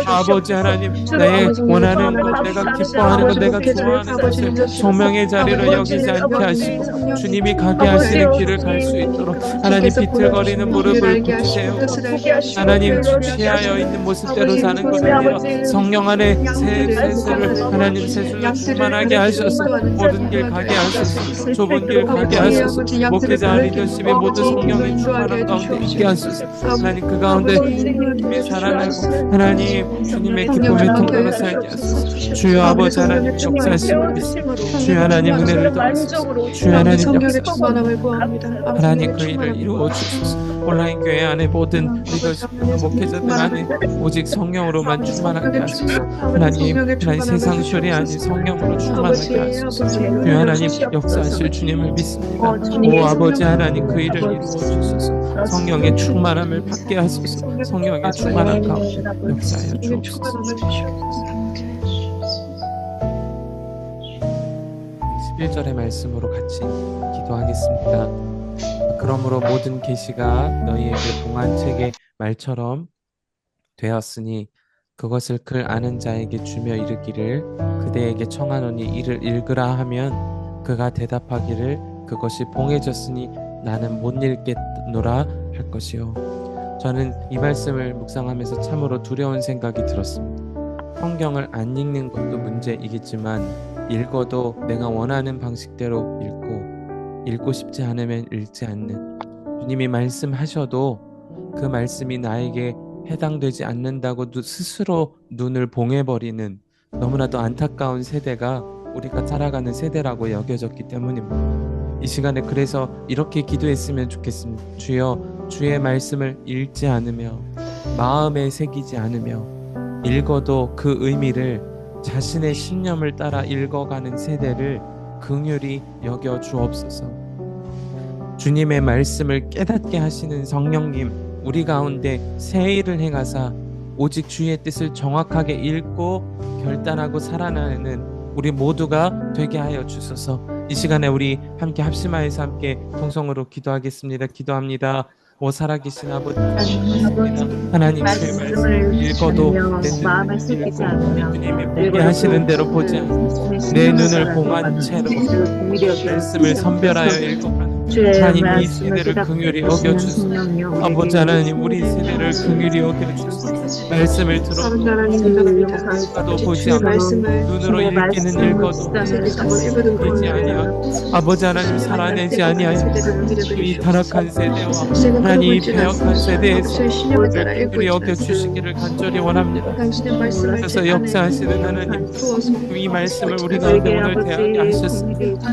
아버지 하나님 나의 원하는 것 내가 기뻐하는 것 내가 좋아하는 것을 소명의 자리로 여기지 않게 하시고 주님이 가게 하시는 길을 갈 수 있도록 하나님 비틀거리는 무릎을 굳히세요. 하나님 취하여 있는 모습대로 사는 것이 아니라 성령 안에 세수를 하나님 세수를 충만하게 하셔서 모든 길 가게 하소서. 좁은 길 가게 하소서. 목회자 리더십의 모든 성령의 충만한 가운데 있게 하소서. 하나님 그 가운데 주님의 사랑하고 하나님 주님의 기쁨의 통로로 살게 하소서. 주여 아버지 하나님 역사하심을 믿습니다. 주여 하나님 은혜를 더하소서. 주여 하나님 역사하소서. 하나님 그 일을 이루어 주소서. 온라인 교회 안에 모든 리더십과 목회자들 안에 오직 성령으로만 충만하게 하소서. 하나님 세상 혈이 아닌 성령으로 충만하게 하소서. 주여 하나님 역사하실 주님을 믿습니다. 오 아버지 하나님 그 일을 이루어 주소서. 성령의 충만함을 받게 하소서. 성령의 충만한 가운데 역사하여 주옵소서. 11절의 말씀으로 같이 기도하겠습니다. 그러므로 모든 계시가 너희에게 동안책의 말처럼 되었으니 그것을 글 아는 자에게 주며 이르기를 그대에게 청하노니 이를 읽으라 하면 그가 대답하기를 그것이 봉해졌으니 나는 못 읽겠노라 할 것이요. 저는 이 말씀을 묵상하면서 참으로 두려운 생각이 들었습니다. 성경을 안 읽는 것도 문제이겠지만 읽어도 내가 원하는 방식대로 읽고 싶지 않으면 읽지 않는 주님이 말씀하셔도 그 말씀이 나에게 해당되지 않는다고 스스로 눈을 봉해버리는 너무나도 안타까운 세대가 우리가 살아가는 세대라고 여겨졌기 때문입니다. 이 시간에 그래서 이렇게 기도했으면 좋겠습니다. 주여 주의 말씀을 읽지 않으며 마음에 새기지 않으며 읽어도 그 의미를 자신의 신념을 따라 읽어가는 세대를 긍휼히 여겨 주옵소서. 주님의 말씀을 깨닫게 하시는 성령님, 우리 가운데 새 일을 행하사 오직 주의 뜻을 정확하게 읽고 결단하고 살아나는 우리 모두가 되게 하여 주소서. 이 시간에 우리 함께 합심하여서 함께 통성으로 기도하겠습니다. 기도합니다. 오 살아계신 아버지, 하나님 제 말씀을 읽어도 내 마음을 눈을 쓰지 읽고 않으며 주님이 보게 하시는 대로 보지 않고 내 눈을 봉한 채로 말씀을 선별하여 읽어가는 하나님 이 세대를 긍휼히 여겨주소서. 아버지 하나님 우리 세대를 긍휼히 여겨주소서. 말씀을 들어도 보지 않고 눈으로 읽기는 읽어도 되지 아니하고 아버지 하나님 살아내지 아니하여 이 타락한 세대와 하나님 이 배역한 세대에서 긍휼히 여겨주시기를 간절히 원합니다. 그래서 역사하시는 하나님 이 말씀을 우리 가운데 오늘 대하게 하셨습니다.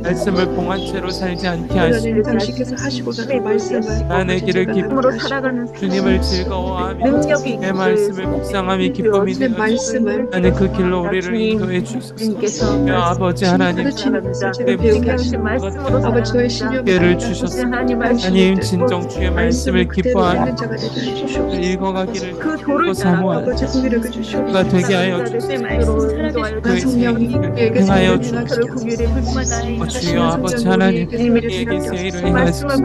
말씀을 봉한 채로 살지 않게 하시고 당신께서 하시고자 하는 말씀을 나의 길을 기쁨으로 살아가는 주님을 즐거워하며 능력이 내 말씀을 묵상함이 기쁨이 되어 말씀을 하나님 그 길로 우리를 인도해 주소서. 야 아버지 하나님 내 말씀으로 아버지의 신념을 깨를 주셨소. 하나님 진정 주의 말씀을 기뻐하며 읽어가기를 그 도를 사모하는 아버지 긍휼히 여겨주시옵소서. 우리가 되게 하여 주소서. 그의 생일을 행하여 주소서. 주여 아버지 하나님 우리에게 새 일을 행하소서.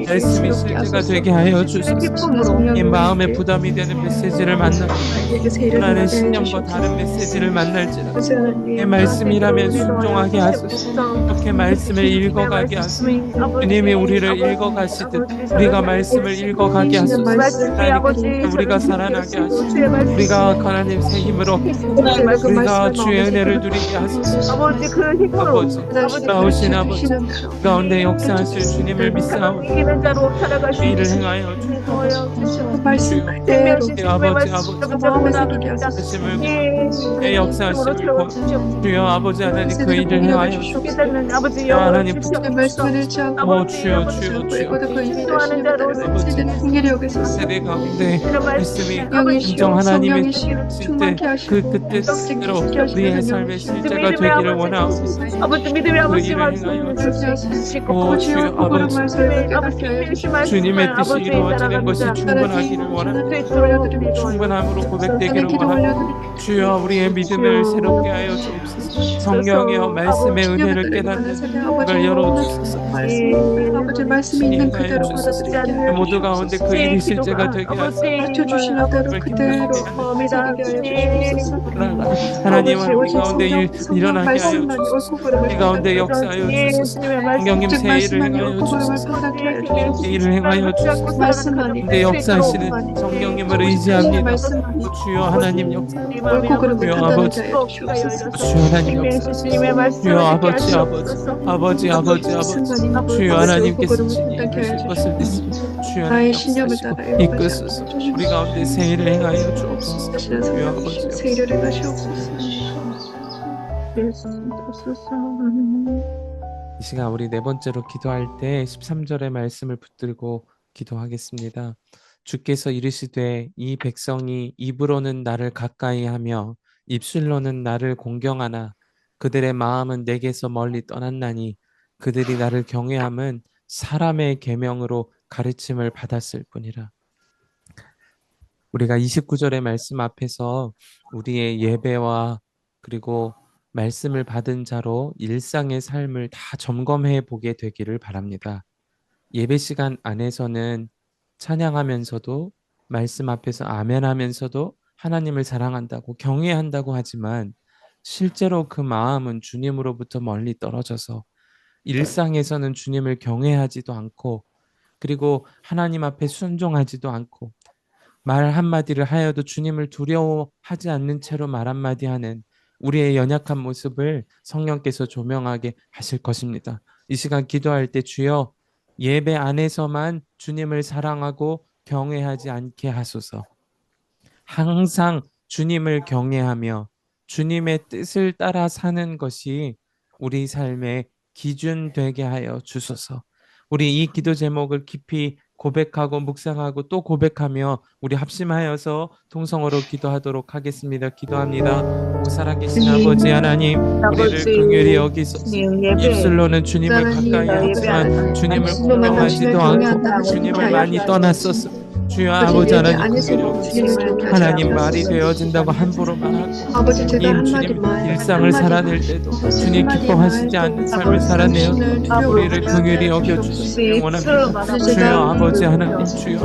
말씀이 실제가 되게 하여 주소서. 이 마음에 부담이 되는 메시지를 만나고 하나님 신념과 다른 메시지를 만날지라 이 말씀이라면 순종하게 하소서. 이렇게 말씀을 읽어가게 하소서. 주님이 우리를 읽어가시듯 우리가 말씀을 읽어가게 하소서. 하나님 우리가 살아나게 하소서. 우리가 하나님 새 힘으로 우리가 주의 은혜를 누리게 하소서. 아버지 그 힘으로 아버지 나오신 아버지 가운데 역사하실 주님을 믿사오니 이기는 자로 살아가시는 일을 행하여 주소서. 말씀 그대로 아버지 마음에 새기게 하소서. 하심을 내 역사하심을 주여 아버지 하나님 그 일을 행하여 주소서. 아버지 하나님 내 말씀을 잃지 않고 주여 읽어도 그 의미를 따라 세대는 긍휼히 여기소서. 세대 가운데 말씀이 성령이시여 인정 하나님의 성령이시여 뜻을 충만케 하시고 그 뜻대로 우리의 삶의 실제가 되기를 원하옵소서. 아버지 믿음이 그 아버지 일을 행하여 오 주여 아버지 말씀을 깨닫게 하여 주시옵소서. 주님의 뜻이 이루어지는 것이 충분하기를 원합니다. 충분함으로 고백되기를 원합니다. 주여 우리의 믿음을 새롭게 하여 주옵소서. 성령이여 말씀의 은혜를 깨닫는 그걸 열어주소서. 아버지 말씀이 있는 그대로 받아들이게 하여 모두 가운데 그 일이 실제가 되게 하소서. 맞춰주시는 대로 그대로 새기게 하여 주옵소서. 하나님은 우리 가운데 일어나게 하여 말씀만 주소서. 옳고 그름을 우리 가운데 역사하여 주소서. 성령님 새 일을 말씀만 행하여 옳고 그름을 주소서. 판단케 하여 주옵소서. 새 일을 행하여 주소서. 말씀만이 내 역사하시는 성령님을 의지합니다. 말씀만이 주여 하나님 역사. 옳고 그름을 주여 판단하게 아버지. 하여 주옵소서. 주여 하나님 역사. 주여 아버지 아버지 주여 하나님께서 친히 이루실 것을 믿습니다. 주여 나의 하나님 신념을 역사하시고 따라 이끄소서. 우리 가운데 새 일을 행하여 주옵소서. 주여 아버지 세일을 행하시옵소서. 이 시간 우리 네 번째로 기도할 때 13절의 말씀을 붙들고 기도하겠습니다. 주께서 이르시되 이 백성이 입으로는 나를 가까이 하며 입술로는 나를 공경하나 그들의 마음은 내게서 멀리 떠났나니 그들이 나를 경외함은 사람의 계명으로 가르침을 받았을 뿐이라. 우리가 29절의 말씀 앞에서 우리의 예배와 그리고 말씀을 받은 자로 일상의 삶을 다 점검해 보게 되기를 바랍니다. 예배 시간 안에서는 찬양하면서도 말씀 앞에서 아멘하면서도 하나님을 사랑한다고 경외한다고 하지만 실제로 그 마음은 주님으로부터 멀리 떨어져서 일상에서는 주님을 경외하지도 않고 그리고 하나님 앞에 순종하지도 않고 말 한마디를 하여도 주님을 두려워하지 않는 채로 말 한마디 하는 우리의 연약한 모습을 성령께서 조명하게 하실 것입니다. 이 시간 기도할 때 주여 예배 안에서만 주님을 사랑하고 경외하지 않게 하소서. 항상 주님을 경외하며 주님의 뜻을 따라 사는 것이 우리 삶의 기준 되게 하여 주소서. 우리 이 기도 제목을 깊이 고백하고 묵상하고 또 고백하며 우리 합심하여서 통성어로 기도하도록 하겠습니다. 기도합니다. 오 살아계신 아버지 하나님, 우리를 긍휼히 여기소서. 입술로는 주님을 가까이 하지만 주님을 공경하지도 않고 주님을 많이 떠났었어. 주여 아버지 하나님, 하나님 말이 되어진다고 함부로 말하고 아버지 제가 임 한마디 주님 말 일상을 살아낼 때도 주님 기뻐하시지 않는 삶을 살아내어 우리를 긍휼히 여겨주시기 원합니다. 주여 아버지 하나님, 주여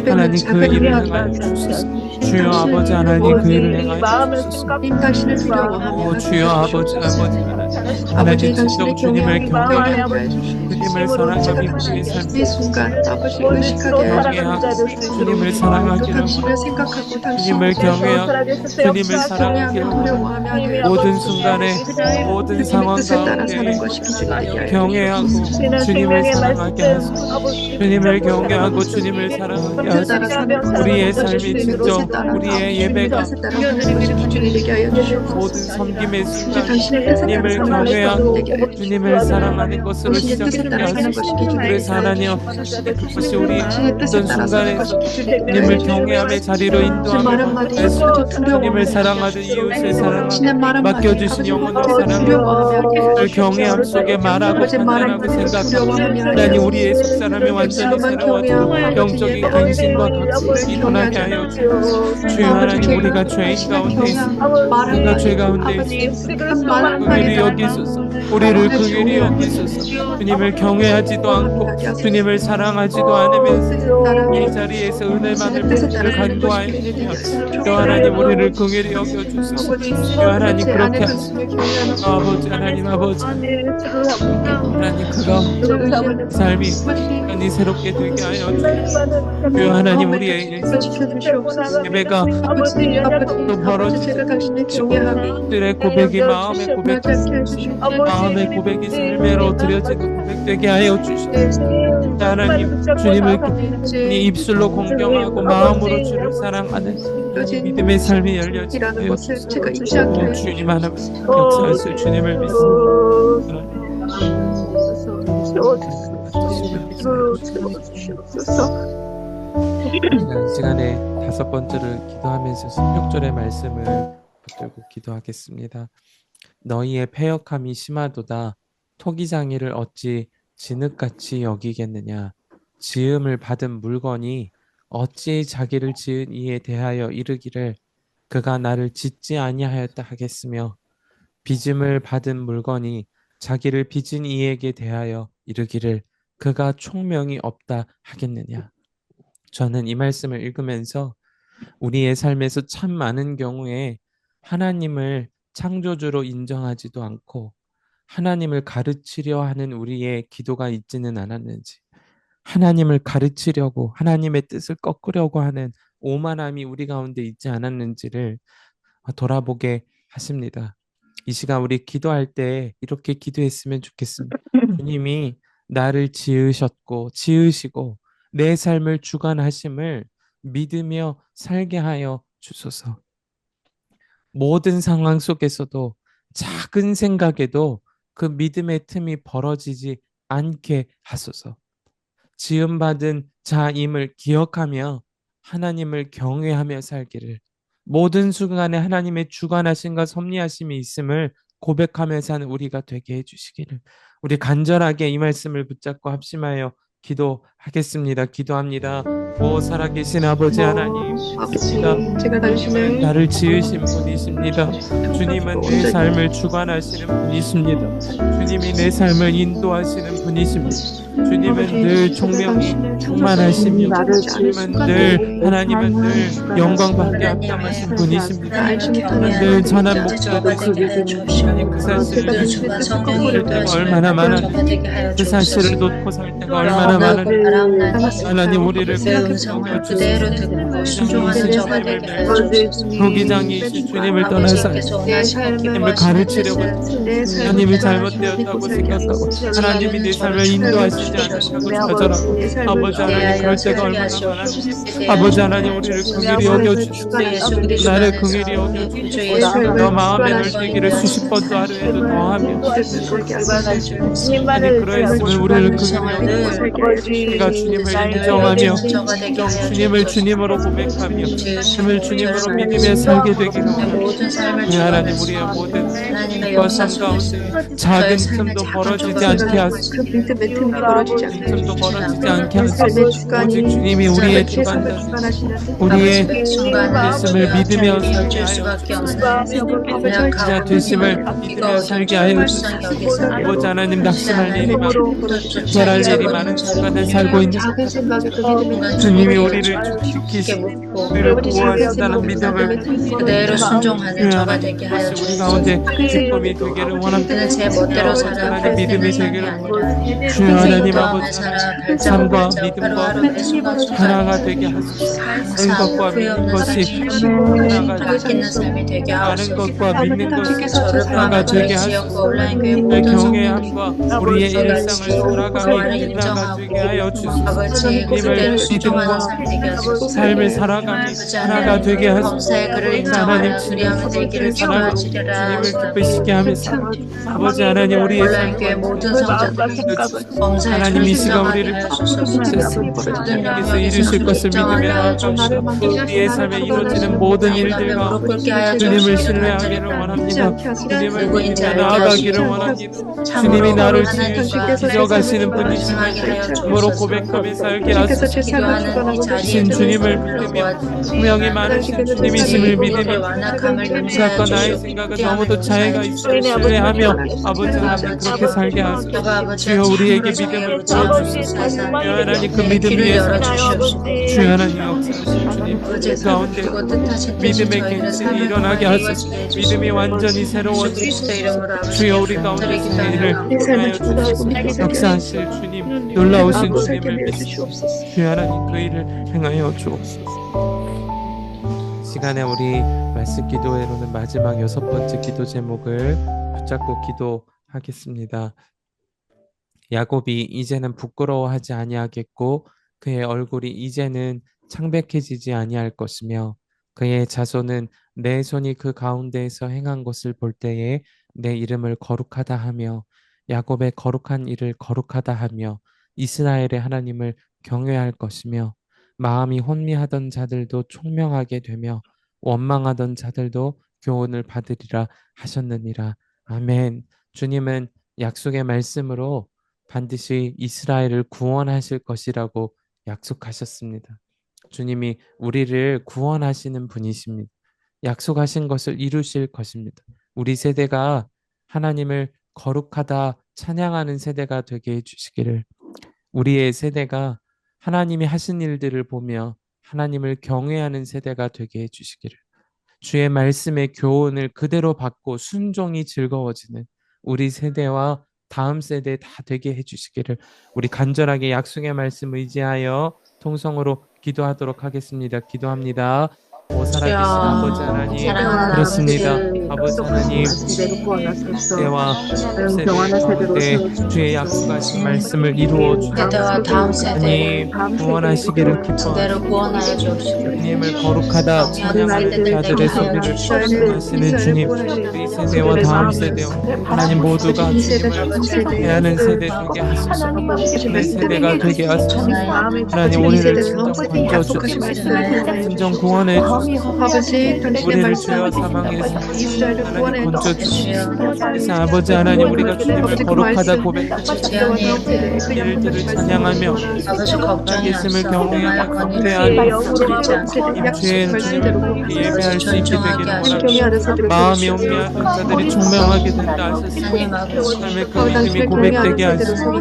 하나님 그 일을 행하여 주소서. 주여 아버지 하나님 그 일을 행하여 주소서. 당신을 두려워하며 오 주여 아버지 하나님, 하나님 진정 주님을 경외하며 주님을 사랑하며 믿음의 삶을 이 순간 아버지 의식하게 하시고 주님을 사랑하기를 당신을 생각하고 주님을 당신을 경외하고 주님을 사랑하기를 두려워하며 모든 순간에 모든 상황 뜻에 따라 가운데 사는 것이 기준이 되게 하여 경외하고 주님을 사랑하게 하소서. 주님을 경외하고 주님을 사랑하게 하소서. 우리의 삶이 진정 우리의 예배가 기준이 되게 하여 주시옵소서. 모든 섬김의 순간 당신의 뜻에 따라 주님을 사는 것이 경외하고 되게 하여 주님을 사랑하는 것으로 당신의 뜻에 시작하게 따라 사는 하소서. 것이 기준이 그래서 하나님 그것이 우리 당신의 뜻에 어떤 따라 사는 순간에서 것이 기준이 되게 주님을 하여 경외함의 자리로 말 한마디 인도하며 주님을 주님을 사랑하듯 이웃을 사랑하며 맡겨주신 영혼을 사랑하며 두려워하며 경외함 속에 말하고 판단하고 생각하고 하나님 우리의 속사람이 완전히 새로워지고 영적인 근심과 각성이 일어나게 하여 주옵소서. 주여 하나님, 우리가 죄인 가운데 있습니다. 우리가 죄 가운데 있습니다. 긍휼히 여기소서. 우리를 긍휼히 여기소서. 주님을 경외하지도 않고 주님을 사랑하지도 않으면서 이 자리에서 은혜만을 베풀 간구하옵나이다. 주 하나님, 우리를 긍휼히 여겨주소서. 주 하나님, 그렇게 하시고 아버지 하나님, 아버지 하나님, 그가 삶이 간이 새롭게 되게 하여 주옵소서. 주 하나님, 우리의 일상 예배가 또 벌어지고 들의 고백이 마음의 고백이 마음의 고백이 삶으로 드려지는 고백되게 하여 주시옵소서. 하나님, 주님을 이 입술로 공경하고 마음으로 주를 사랑하는 믿음의 삶이 열려지게 하여 주옵소서. 주님 하나님, 역사하실 주님을 믿습니다. 이 시간에 5번째를 기도하면서 16절의 말씀을 붙들고 기도하겠습니다. 너희의 패역함이 심하도다. 토기장이를 어찌 진흙같이 여기겠느냐. 지음을 받은 물건이 어찌 자기를 지은 이에 대하여 이르기를 그가 나를 짓지 아니하였다 하겠으며 빚음을 받은 물건이 자기를 빚은 이에게 대하여 이르기를 그가 총명이 없다 하겠느냐. 저는 이 말씀을 읽으면서 우리의 삶에서 참 많은 경우에 하나님을 창조주로 인정하지도 않고 하나님을 가르치려 하는 우리의 기도가 있지는 않았는지, 하나님을 가르치려고 하나님의 뜻을 꺾으려고 하는 오만함이 우리 가운데 있지 않았는지를 돌아보게 하십니다. 이 시간 우리 기도할 때 이렇게 기도했으면 좋겠습니다. 주님이 나를 지으셨고 지으시고 내 삶을 주관하심을 믿으며 살게 하여 주소서. 모든 상황 속에서도 작은 생각에도 그 믿음의 틈이 벌어지지 않게 하소서. 지음받은 자임을 기억하며 하나님을 경외하며 살기를, 모든 순간에 하나님의 주관하심과 섭리하심이 있음을 고백하며 사는 우리가 되게 해주시기를 우리 간절하게 이 말씀을 붙잡고 합심하여 기도하겠습니다. 기도합니다. 오 살아계신 아버지 하나님, 아버지, 제가 당신을 나를 지으신 분이십니다. 주님은 내 삶을 주관하시는 분이십니다. 주님이 내 삶을 인도하시는 분이십니다. 주님은 늘 총명이 충만하시며 주님은 늘, 하나님은 늘 영광받게 합당하신 분이십니다. 늘 전한 목자가 하나님 그 사실을 잊을 때가 얼마나 많은데 그 사실을 놓고 살 때가 얼마나 많은데 하나님 우리를 음성을 그대로 듣고 순종하는 저가 되게 하여 주옵소서. 부기장이신 주님을 떠나서 주님께서 하나님을 원하시는 가르치려고 하나님이 잘못되었다고 생각하고 하나님이 내 삶을 인도하시지 않는다고 좌절하고 아버지 하나님 그럴 때가 얼마나 많았는지 아버지 하나님 우리를 긍휼히 여겨주시고 나를 긍휼히 여겨주시고 너 마음에 넓히기를 수십 번도 하루에도 더하며 아니 그러했음을 우리를 긍휼히 우리가 주님을 인정하며 주님을 주님으로 고백하며 주님을 주님으로 믿으며 살게 되기를 원합니다. 하나님 우리의 모든 삶과 삶 가운데 작은 틈도 벌어지지 않게 하소서. 틈도 벌어지지 않게 하소서. 오직 주님이 우리의 주관자 우리의 말씀을 믿으며 살게 하여 주시옵소서. 되심을 믿으며 살게 하여 주시옵소서. 아버지 하나님 낙심할 일이 많고 결할 일이 많은 시간을 살고 있는 주님이 우리를 지키시고 우리를 구원하신다는 믿음을 그대로 순종하는 저가 되게 하여 우리 가운데 기쁨이 되기를 원합니다. 제 멋대로 살아 하나님 믿음이 되기를 아니라 주여 하나님 아버지 살아 삶과 믿음과 하나가 되게 하소서. 생각과 믿는 것이 하나가 바뀌는 삶이 되게 아는 하옵소서. 것과 믿는 것이 저를 하나가 포함한 저희 되게 지역과 하소서. 온라인 교회 내 모든 경외함과 우리의 일상을 살아가며 하나가 되게 하여 주소서. 아버지 그대로 믿음을 순종하는 삶 되게 하소서. 삶을 살아가며 하나가 되게 하소서. 범사의 그를 인정하여 수리하며 되기를 기도하시리라. 주님을 기쁘시게 하면서 아버지 하나님 우리의 온라인 교회 삶과 모든 성자들 범사의 하나님 이 시간 순종하게 우리를 하여 주소서. 주님께서 이루실 것을 믿으며 나아갑니다. 우리의 삶에 이루어지는 모든 일들과 주님을 신뢰하기를 원합니다. 주님을 믿으며 나아가기를 원합니다. 주님이 나를 지어가시는 분이시니 참으로 고백하며 살게 하소서. 신 주님을 믿으며 분명히 많으신 주님이심을 믿으며 생각과 나의 생각은 너무도 차이가 있어 신뢰하며 아버지 하나님 그렇게 살게 하소서. 주여 우리에게 믿음을 부어주소서. 주여 하나님 그 믿음 위에서 주여 하나님 역사하신 주님 그 가운데 믿음의 갱신이 일어나게 하소서. 믿음이 완전히 새로워지소서. 주여 우리 가운데 일을 하여 주시고 역사하실 주님 놀라우신 주님을 믿으시옵소서. 주여 하나님 그 일을 행하여 주옵소서. 시간에 우리 말씀 기도회로는 마지막 6번째 기도 제목을 붙잡고 기도하겠습니다. 야곱이 이제는 부끄러워하지 아니하겠고 그의 얼굴이 이제는 창백해지지 아니할 것이며 그의 자손은 내 손이 그 가운데에서 행한 것을 볼 때에 내 이름을 거룩하다 하며 야곱의 거룩한 일을 거룩하다 하며 이스라엘의 하나님을 경외할 것이며 마음이 혼미하던 자들도 총명하게 되며 원망하던 자들도 교훈을 받으리라 하셨느니라. 아멘. 주님은 약속의 말씀으로 반드시 이스라엘을 구원하실 것이라고 약속하셨습니다. 주님이 우리를 구원하시는 분이십니다. 약속하신 것을 이루실 것입니다. 우리 세대가 하나님을 거룩하다 찬양하는 세대가 되게 해주시기를, 우리의 세대가 하나님이 하신 일들을 보며 하나님을 경외하는 세대가 되게 해주시기를, 주의 말씀의 교훈을 그대로 받고 순종이 즐거워지는 우리 세대와 다음 세대 다 되게 해주시기를 우리 간절하게 약속의 말씀 의지하여 통성으로 기도하도록 하겠습니다. 기도합니다. 오 살아계신 아버지 하나님, 그렇습니다. 아버지 하나님, 때와 세대 가운데 주의 약속하신 말씀을 이루어 주옵소서. 하나님 구원하시기를 기뻐하시고 주님을 거룩하다 찬양하는 자들의 소리를 하시는 주님, 우리 세대와 다음 세대와 하나님 모두가 주님을 대하는 세대 되게 하소서. 내 세대가 되게 하소서. 하나님 우리를 진정 건져주소서. 진정 구원해 주소서. 우리를 주여 사망에서 하나님 건져주시옵소서. 그래서 아버지 하나님 우리가 주님을 거룩하다 고백하시고 일들을 찬양하며 예수님을 경외하며 감대하며 임주의 주님을 예배할 수 있게 되기를 원합니다. 마음이 온미하던 자들이 총명하게 된다 하셨습니다. 삶의 그 믿음이 고백되게 하시고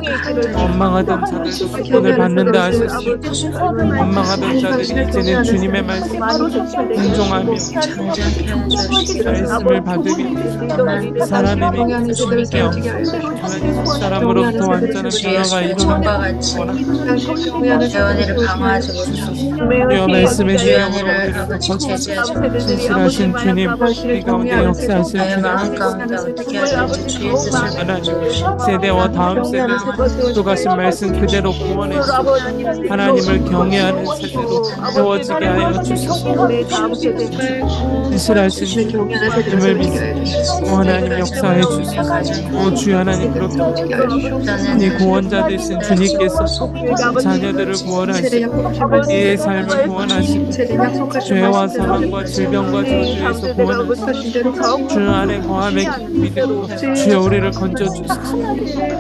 원망하던 자들도 구원을 받는다 하셨습니다. 원망하던 자들이 이제는 주님의 말씀 순종하며 말씀을 말씀을 받으며 살아내는 경외하는 그대로 주님께 세워지게 하여 주시옵소서. 하나님 사람으로부터 완전한 주 변화가 예수의 일어나는 종과 같이 경외하는 내 은혜를 그대로 방어하지 세워지게 못하고 주여 말씀의 주의 능력으로 은혜를 우리를 아버지 덮어주시고 제지하지 진실하신 주님 우리 가운데 역사하실 나의 주님 마음 가운데 어떻게 하든지 주의 뜻을 하나님 세대와 다음 세대 또 가신 말씀 그대로 구원해 주시고 하나님을 경외하는 세대로 세워지게 하여 주소서. 진실하신 주의 경외하는 세대로 주님을 세워지게 하여 믿습니다. 주시옵소서. 하나님 역사해 주소서. 주여 하나님 그렇게 세워지게 하여 주시옵소서. 이 구원자 되신 주님께서 자녀들을 세대 구원하시고 약속하신 말씀 이의 삶을 구원하시고 세대 약속하신 죄와 말씀대로 사망과 질병과 저주에서 구원하시고 하신 대로 가옵소서. 주 안에 거함의 믿음으로 주여 우리를 건져주소서.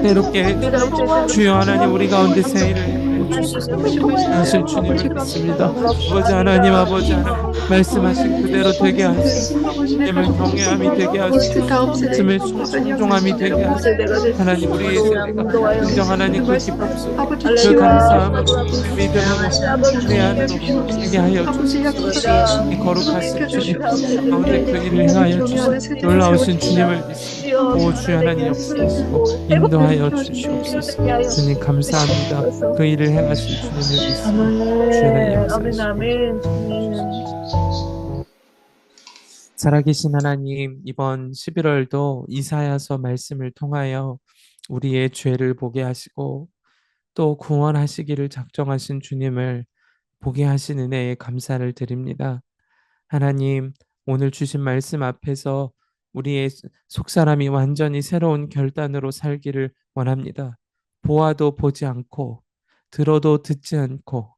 새롭게 해주소서. 주여 하나님 우리 가운데 새 일을 해주소서. 사실 주님을 믿습니다. 아버지 하나님 아버지 하나님 말씀하신 그대로 되게 하시고 주님을 경외함이 되게 하시고 다음 세대 주님의 순종함이 되게 하시고 하나님 우리의 세대가 인정 하나님 그 기쁨 속에 그 감사함으로 그 믿음으로 우리 안으로 되게 하여 주시옵소서. 이 거룩하신 주님 가운데 그 일을 행하여 주시옵소서. 놀라우신 주님을 믿습니다. 오 주여 하나님 역사하시고 인도하여 주시옵소서. 주님 감사합니다. 그 일을 행하신 주님을 믿습니다. 주여 하나님 역사하시고 살아계신 하나님, 이번 11월도 이사야서 말씀을 통하여 우리의 죄를 보게 하시고 또 구원하시기를 작정하신 주님을 보게 하신 은혜에 감사를 드립니다. 하나님, 오늘 주신 말씀 앞에서 우리의 속사람이 완전히 새로운 결단으로 살기를 원합니다. 보아도 보지 않고 들어도 듣지 않고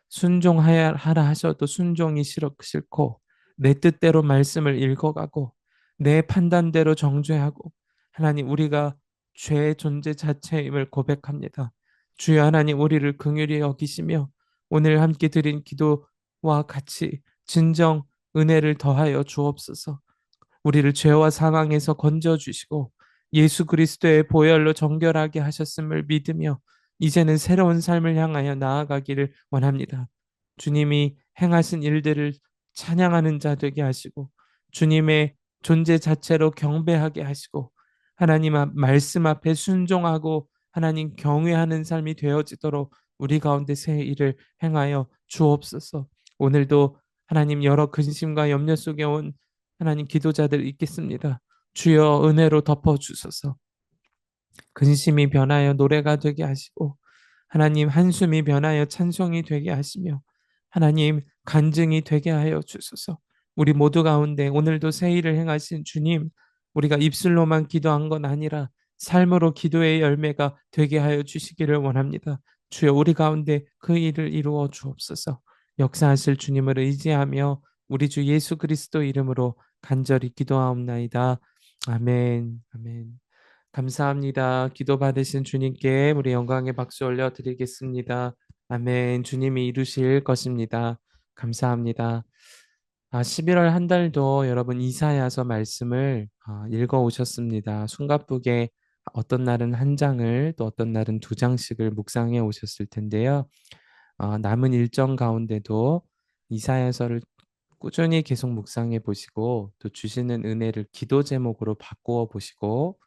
순종하라 하셔도 순종이 싫고 내 뜻대로 말씀을 읽어가고 내 판단대로 정죄하고 하나님 우리가 죄의 존재 자체임을 고백합니다. 주여 하나님 우리를 긍휼히 여기시며 오늘 함께 드린 기도와 같이 진정 은혜를 더하여 주옵소서. 우리를 죄와 상황에서 건져주시고 예수 그리스도의 보혈로 정결하게 하셨음을 믿으며 이제는 새로운 삶을 향하여 나아가기를 원합니다. 주님이 행하신 일들을 찬양하는 자 되게 하시고 주님의 존재 자체로 경배하게 하시고 하나님 말씀 앞에 순종하고 하나님 경외하는 삶이 되어지도록 우리 가운데 새 일을 행하여 주옵소서. 오늘도 하나님 여러 근심과 염려 속에 온 하나님 기도자들 있겠습니다. 주여 은혜로 덮어주소서. 근심이 변하여 노래가 되게 하시고 하나님 한숨이 변하여 찬송이 되게 하시며 하나님 간증이 되게 하여 주소서. 우리 모두 가운데 오늘도 새 일을 행하신 주님, 우리가 입술로만 기도한 건 아니라 삶으로 기도의 열매가 되게 하여 주시기를 원합니다. 주여 우리 가운데 그 일을 이루어 주옵소서. 역사하실 주님을 의지하며 우리 주 예수 그리스도 이름으로 간절히 기도하옵나이다. 아멘. 아멘. 감사합니다. 기도 받으신 주님께 우리 영광의 박수 올려드리겠습니다. 아멘. 주님이 이루실 것입니다. 감사합니다. 11월 한 달도 여러분 이사야서 말씀을 읽어 오셨습니다. 숨가쁘게 어떤 날은 한 장을 또 어떤 날은 두 장씩을 묵상해 오셨을 텐데요. 남은 일정 가운데도 이사야서를 꾸준히 계속 묵상해 보시고 또 주시는 은혜를 기도 제목으로 바꾸어 보시고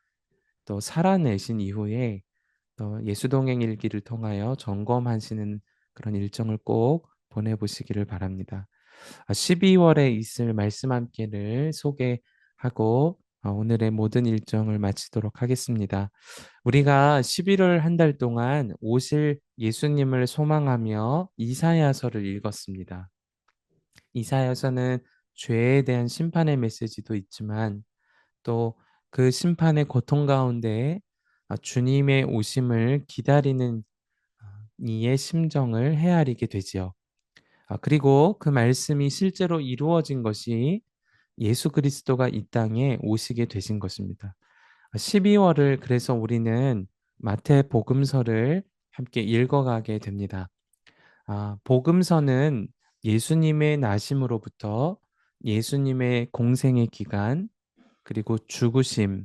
또 살아내신 이후에 또 예수동행 일기를 통하여 점검하시는 그런 일정을 꼭 보내보시기를 바랍니다. 12월에 있을 말씀 함께를 소개하고 오늘의 모든 일정을 마치도록 하겠습니다. 우리가 11월 한 달 동안 오실 예수님을 소망하며 이사야서를 읽었습니다. 이사야서는 죄에 대한 심판의 메시지도 있지만 또 그 심판의 고통 가운데 주님의 오심을 기다리는 이의 심정을 헤아리게 되지요. 그리고 그 말씀이 실제로 이루어진 것이 예수 그리스도가 이 땅에 오시게 되신 것입니다. 12월을 그래서 우리는 마태복음서를 함께 읽어가게 됩니다. 복음서는 예수님의 나심으로부터 예수님의 공생의 기간, 그리고 죽으심,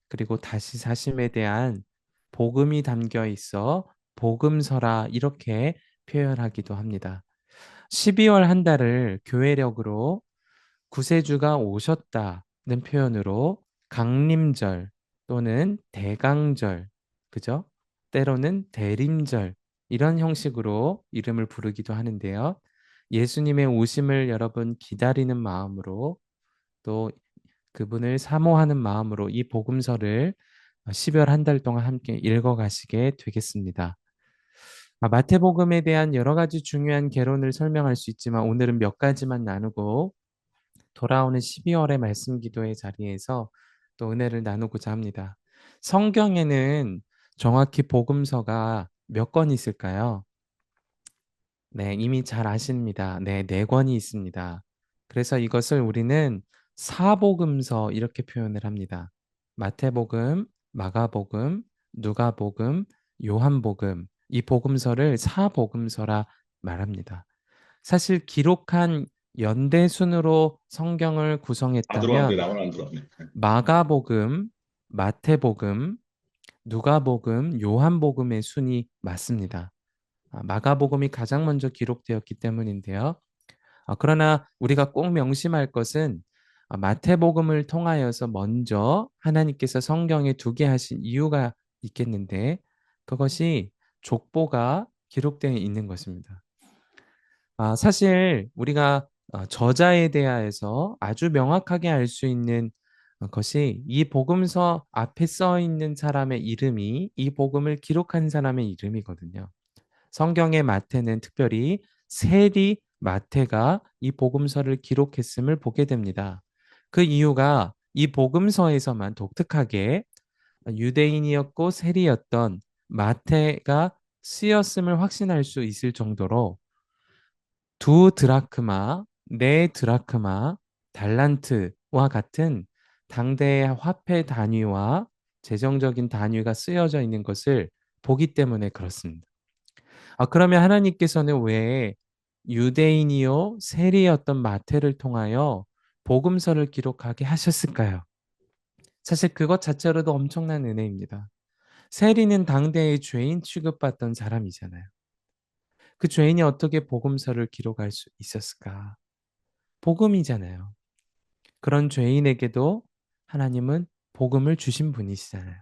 그리고 다시 사심에 대한 복음이 담겨 있어 복음서라 이렇게 표현하기도 합니다. 12월 한 달을 교회력으로 구세주가 오셨다 표현으로 강림절 또는 대강절, 그죠? 때로는 대림절 이런 형식으로 이름을 부르기도 하는데요. 예수님의 오심을 여러분 기다리는 마음으로 또 그분을 사모하는 마음으로 이 복음서를 12월 한 달 동안 함께 읽어가시게 되겠습니다. 마태복음에 대한 여러 가지 중요한 개론을 설명할 수 있지만 오늘은 몇 가지만 나누고 돌아오는 12월의 말씀 기도의 자리에서 또 은혜를 나누고자 합니다. 성경에는 정확히 복음서가 몇 권 있을까요? 네, 이미 잘 아십니다. 네, 네 권이 있습니다. 그래서 이것을 우리는 사복음서 이렇게 표현을 합니다. 마태복음, 마가복음, 누가복음, 요한복음, 이 복음서를 사복음서라 말합니다. 사실 기록한 연대 순으로 성경을 구성했다면 마가복음, 마태복음, 누가복음, 요한복음의 순이 맞습니다. 마가복음이 가장 먼저 기록되었기 때문인데요. 그러나 우리가 꼭 명심할 것은 마태복음을 통하여서 먼저 하나님께서 성경에 두게 하신 이유가 있겠는데 그것이 족보가 기록되어 있는 것입니다. 사실 우리가 저자에 대하여서 아주 명확하게 알 수 있는 것이 이 복음서 앞에 써 있는 사람의 이름이 이 복음을 기록한 사람의 이름이거든요. 성경의 마태는 특별히 세리 마태가 이 복음서를 기록했음을 보게 됩니다. 그 이유가 이 복음서에서만 독특하게 유대인이었고 세리였던 마태가 쓰였음을 확신할 수 있을 정도로 2 드라크마, 4 드라크마, 달란트와 같은 당대의 화폐 단위와 재정적인 단위가 쓰여져 있는 것을 보기 때문에 그렇습니다. 그러면 하나님께서는 왜 유대인이요 세리였던 마태를 통하여 복음서를 기록하게 하셨을까요? 사실 그것 자체로도 엄청난 은혜입니다. 세리는 당대의 죄인 취급받던 사람이잖아요. 그 죄인이 어떻게 복음서를 기록할 수 있었을까? 복음이잖아요. 그런 죄인에게도 하나님은 복음을 주신 분이시잖아요.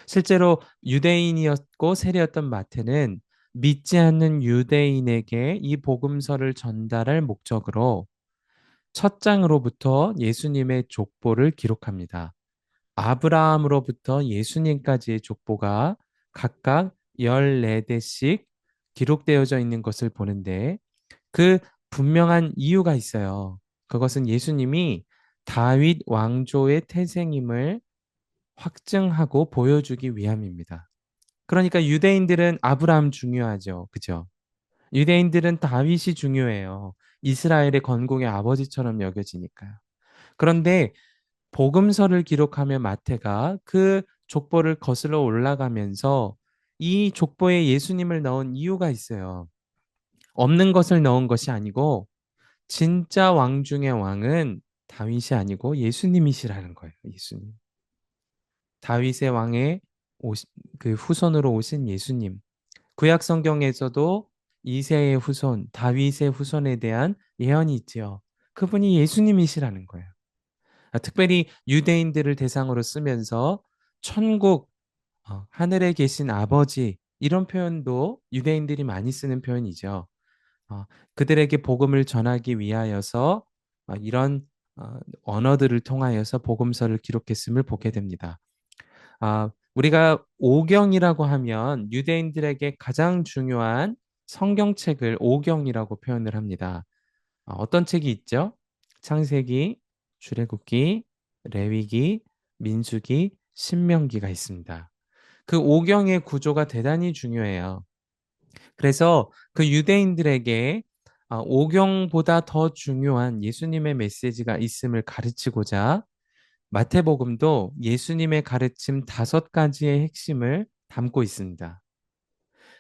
실제로 유대인이었고 세리였던 마태는 믿지 않는 유대인에게 이 복음서를 전달할 목적으로 첫 장으로부터 예수님의 족보를 기록합니다. 아브라함으로부터 예수님까지의 족보가 각각 14대씩 기록되어져 있는 것을 보는데 그 분명한 이유가 있어요. 그것은 예수님이 다윗 왕조의 태생임을 확증하고 보여주기 위함입니다. 그러니까 유대인들은 아브라함 중요하죠. 그죠? 유대인들은 다윗이 중요해요. 이스라엘의 건국의 아버지처럼 여겨지니까요. 그런데 복음서를 기록하며 마태가 그 족보를 거슬러 올라가면서 이 족보에 예수님을 넣은 이유가 있어요. 없는 것을 넣은 것이 아니고 진짜 왕 중의 왕은 다윗이 아니고 예수님이시라는 거예요. 예수님. 다윗의 왕의 그 후손으로 오신 예수님. 구약 성경에서도 이새의 후손, 다윗의 후손에 대한 예언이 있지요. 그분이 예수님이시라는 거예요. 특별히 유대인들을 대상으로 쓰면서 천국, 하늘에 계신 아버지 이런 표현도 유대인들이 많이 쓰는 표현이죠. 그들에게 복음을 전하기 위하여서 이런 언어들을 통하여서 복음서를 기록했음을 보게 됩니다. 우리가 오경이라고 하면 유대인들에게 가장 중요한 성경책을 오경이라고 표현을 합니다. 어떤 책이 있죠? 창세기, 출애굽기, 레위기, 민수기, 신명기가 있습니다. 그 오경의 구조가 대단히 중요해요. 그래서 그 유대인들에게 오경보다 더 중요한 예수님의 메시지가 있음을 가르치고자 마태복음도 예수님의 가르침 5가지의 핵심을 담고 있습니다.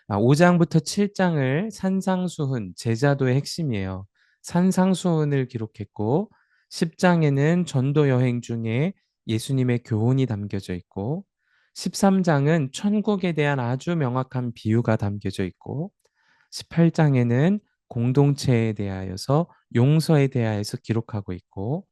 5장부터 7장을 산상수훈, 제자도의 핵심이에요. 산상수훈을 기록했고 10장에는 전도 여행 중에 예수님의 교훈이 담겨져 있고 13장은 천국에 대한 아주 명확한 비유가 담겨져 있고 18장에는 공동체에 대하여서 용서에 대하여서 기록하고 있고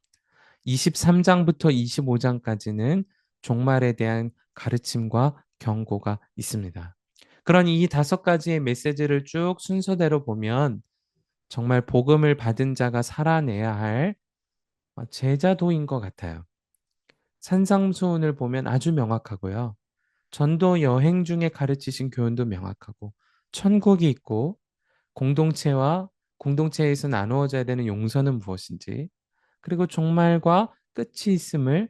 23장부터 25장까지는 종말에 대한 가르침과 경고가 있습니다. 그런 이 5가지의 메시지를 쭉 순서대로 보면 정말 복음을 받은 자가 살아내야 할 제자도인 것 같아요. 산상수훈을 보면 아주 명확하고요. 전도 여행 중에 가르치신 교훈도 명확하고, 천국이 있고 공동체와 공동체에서 나누어져야 되는 용서는 무엇인지, 그리고 종말과 끝이 있음을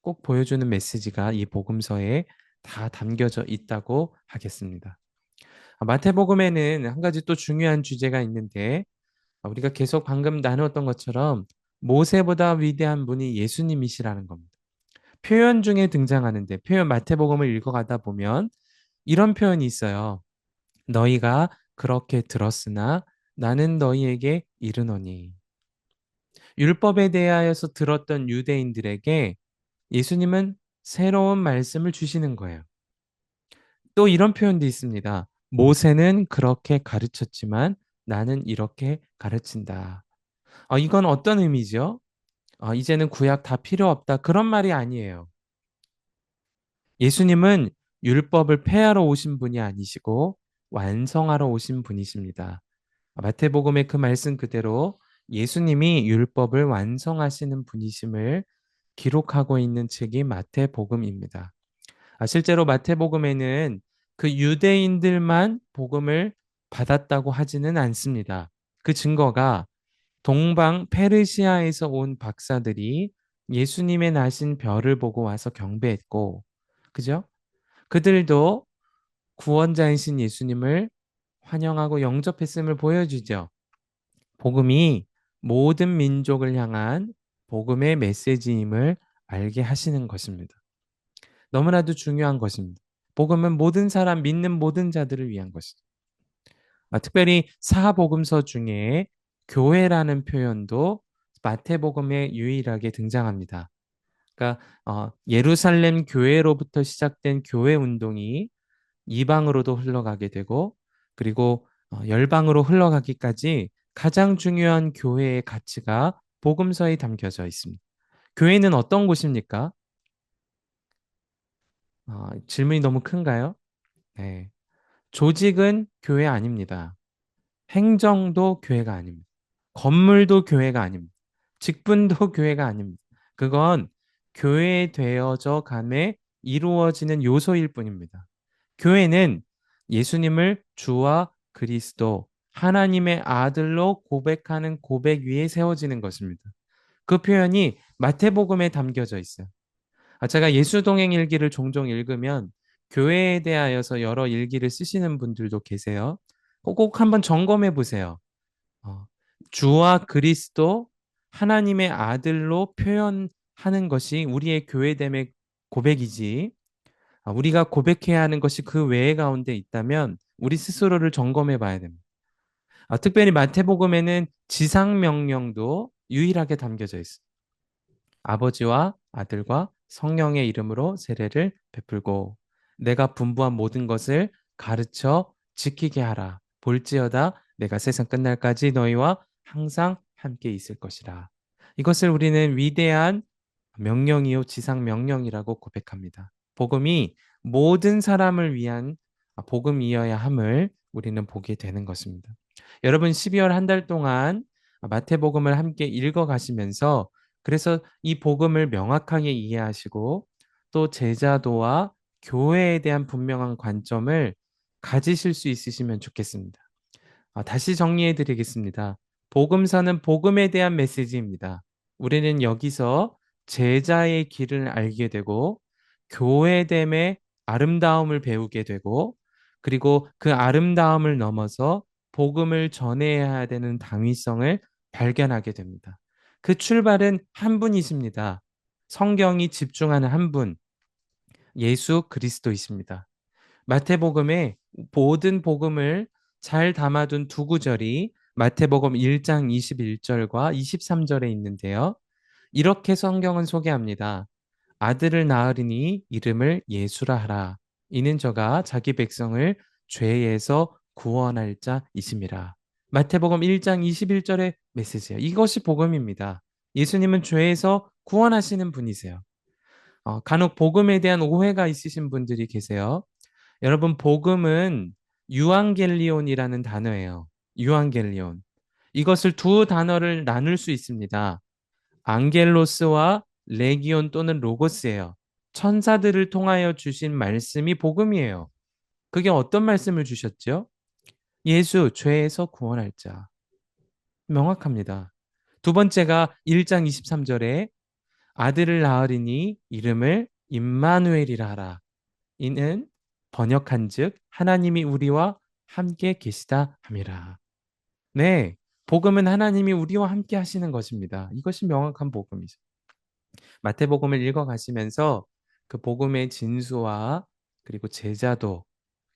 꼭 보여주는 메시지가 이 복음서에 다 담겨져 있다고 하겠습니다. 마태복음에는 한 가지 또 중요한 주제가 있는데, 우리가 계속 방금 나누었던 것처럼 모세보다 위대한 분이 예수님이시라는 겁니다. 표현 중에 등장하는데, 표현 마태복음을 읽어가다 보면 이런 표현이 있어요. 너희가 그렇게 들었으나 나는 너희에게 이르노니. 율법에 대하여서 들었던 유대인들에게 예수님은 새로운 말씀을 주시는 거예요. 또 이런 표현도 있습니다. 모세는 그렇게 가르쳤지만 나는 이렇게 가르친다. 이건 어떤 의미죠? 이제는 구약 다 필요 없다. 그런 말이 아니에요. 예수님은 율법을 폐하러 오신 분이 아니시고 완성하러 오신 분이십니다. 마태복음의 그 말씀 그대로 예수님이 율법을 완성하시는 분이심을 기록하고 있는 책이 마태복음입니다. 실제로 마태복음에는 그 유대인들만 복음을 받았다고 하지는 않습니다. 그 증거가 동방 페르시아에서 온 박사들이 예수님의 나신 별을 보고 와서 경배했고, 그죠? 그들도 구원자이신 예수님을 환영하고 영접했음을 보여주죠. 복음이 모든 민족을 향한 복음의 메시지임을 알게 하시는 것입니다. 너무나도 중요한 것입니다. 복음은 모든 사람, 믿는 모든 자들을 위한 것이죠. 특별히 사복음서 중에 교회라는 표현도 마태복음에 유일하게 등장합니다. 그러니까 예루살렘 교회로부터 시작된 교회 운동이 이방으로도 흘러가게 되고, 그리고 열방으로 흘러가기까지 가장 중요한 교회의 가치가 복음서에 담겨져 있습니다. 교회는 어떤 곳입니까? 질문이 너무 큰가요? 네. 조직은 교회 아닙니다. 행정도 교회가 아닙니다. 건물도 교회가 아닙니다. 직분도 교회가 아닙니다. 그건 교회되어져 감에 이루어지는 요소일 뿐입니다. 교회는 예수님을 주와 그리스도, 하나님의 아들로 고백하는 고백 위에 세워지는 것입니다. 그 표현이 마태복음에 담겨져 있어요. 제가 예수동행 일기를 종종 읽으면 교회에 대하여서 여러 일기를 쓰시는 분들도 계세요. 꼭 한번 점검해 보세요. 주와 그리스도, 하나님의 아들로 표현하는 것이 우리의 교회됨의 고백이지, 우리가 고백해야 하는 것이 그 외의 가운데 있다면 우리 스스로를 점검해 봐야 됩니다. 특별히 마태복음에는 지상명령도 유일하게 담겨져 있습니다. 아버지와 아들과 성령의 이름으로 세례를 베풀고 내가 분부한 모든 것을 가르쳐 지키게 하라. 볼지어다 내가 세상 끝날까지 너희와 항상 함께 있을 것이라. 이것을 우리는 위대한 명령이요 지상명령이라고 고백합니다. 복음이 모든 사람을 위한 복음이어야 함을 우리는 보게 되는 것입니다. 여러분 12월 한 달 동안 마태복음을 함께 읽어가시면서 그래서 이 복음을 명확하게 이해하시고 또 제자도와 교회에 대한 분명한 관점을 가지실 수 있으시면 좋겠습니다. 다시 정리해 드리겠습니다. 복음서는 복음에 대한 메시지입니다. 우리는 여기서 제자의 길을 알게 되고 교회됨의 아름다움을 배우게 되고 그리고 그 아름다움을 넘어서 복음을 전해야 되는 당위성을 발견하게 됩니다. 그 출발은 한 분이십니다. 성경이 집중하는 한 분, 예수 그리스도이십니다. 마태복음의 모든 복음을 잘 담아둔 두 구절이 마태복음 1장 21절과 23절에 있는데요. 이렇게 성경은 소개합니다. 아들을 낳으리니 이름을 예수라 하라. 이는 저가 자기 백성을 죄에서 구원할 자이심이라. 마태복음 1장 21절의 메시지예요. 이것이 복음입니다. 예수님은 죄에서 구원하시는 분이세요. 간혹 복음에 대한 오해가 있으신 분들이 계세요. 여러분, 복음은 유앙겔리온이라는 단어예요. 유앙겔리온. 이것을 두 단어를 나눌 수 있습니다. 앙겔로스와 레기온 또는 로고스예요. 천사들을 통하여 주신 말씀이 복음이에요. 그게 어떤 말씀을 주셨죠? 예수, 죄에서 구원할 자. 명확합니다. 두 번째가 1장 23절에 아들을 낳으리니 이름을 임마누엘이라 하라. 이는 번역한즉 하나님이 우리와 함께 계시다 함이라. 네, 복음은 하나님이 우리와 함께 하시는 것입니다. 이것이 명확한 복음이죠. 마태복음을 읽어가시면서 그 복음의 진수와 그리고 제자도,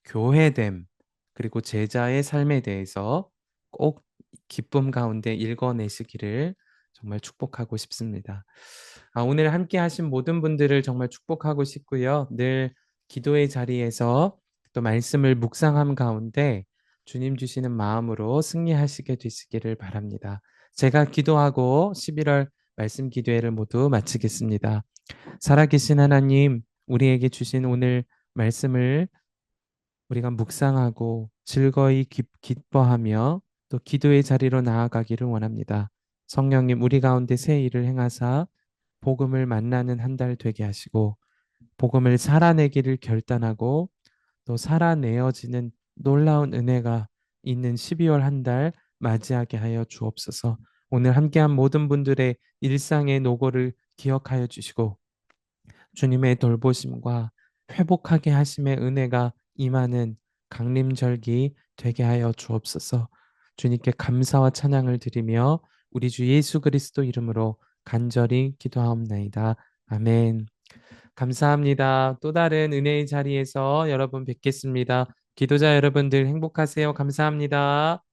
교회됨, 그리고 제자의 삶에 대해서 꼭 기쁨 가운데 읽어내시기를 정말 축복하고 싶습니다. 오늘 함께 하신 모든 분들을 정말 축복하고 싶고요. 늘 기도의 자리에서 또 말씀을 묵상함 가운데 주님 주시는 마음으로 승리하시게 되시기를 바랍니다. 제가 기도하고 11월 말씀 기도회를 모두 마치겠습니다. 살아계신 하나님, 우리에게 주신 오늘 말씀을 우리가 묵상하고 즐거이 기뻐하며 또 기도의 자리로 나아가기를 원합니다. 성령님, 우리 가운데 새 일을 행하사 복음을 만나는 한 달 되게 하시고 복음을 살아내기를 결단하고 또 살아내어지는 놀라운 은혜가 있는 12월 한 달 맞이하게 하여 주옵소서. 오늘 함께한 모든 분들의 일상의 노고를 기억하여 주시고 주님의 돌보심과 회복하게 하심의 은혜가 임하는 강림절기 되게 하여 주옵소서. 주님께 감사와 찬양을 드리며 우리 주 예수 그리스도 이름으로 간절히 기도하옵나이다. 아멘. 감사합니다. 또 다른 은혜의 자리에서 여러분 뵙겠습니다. 기도자 여러분들 행복하세요. 감사합니다.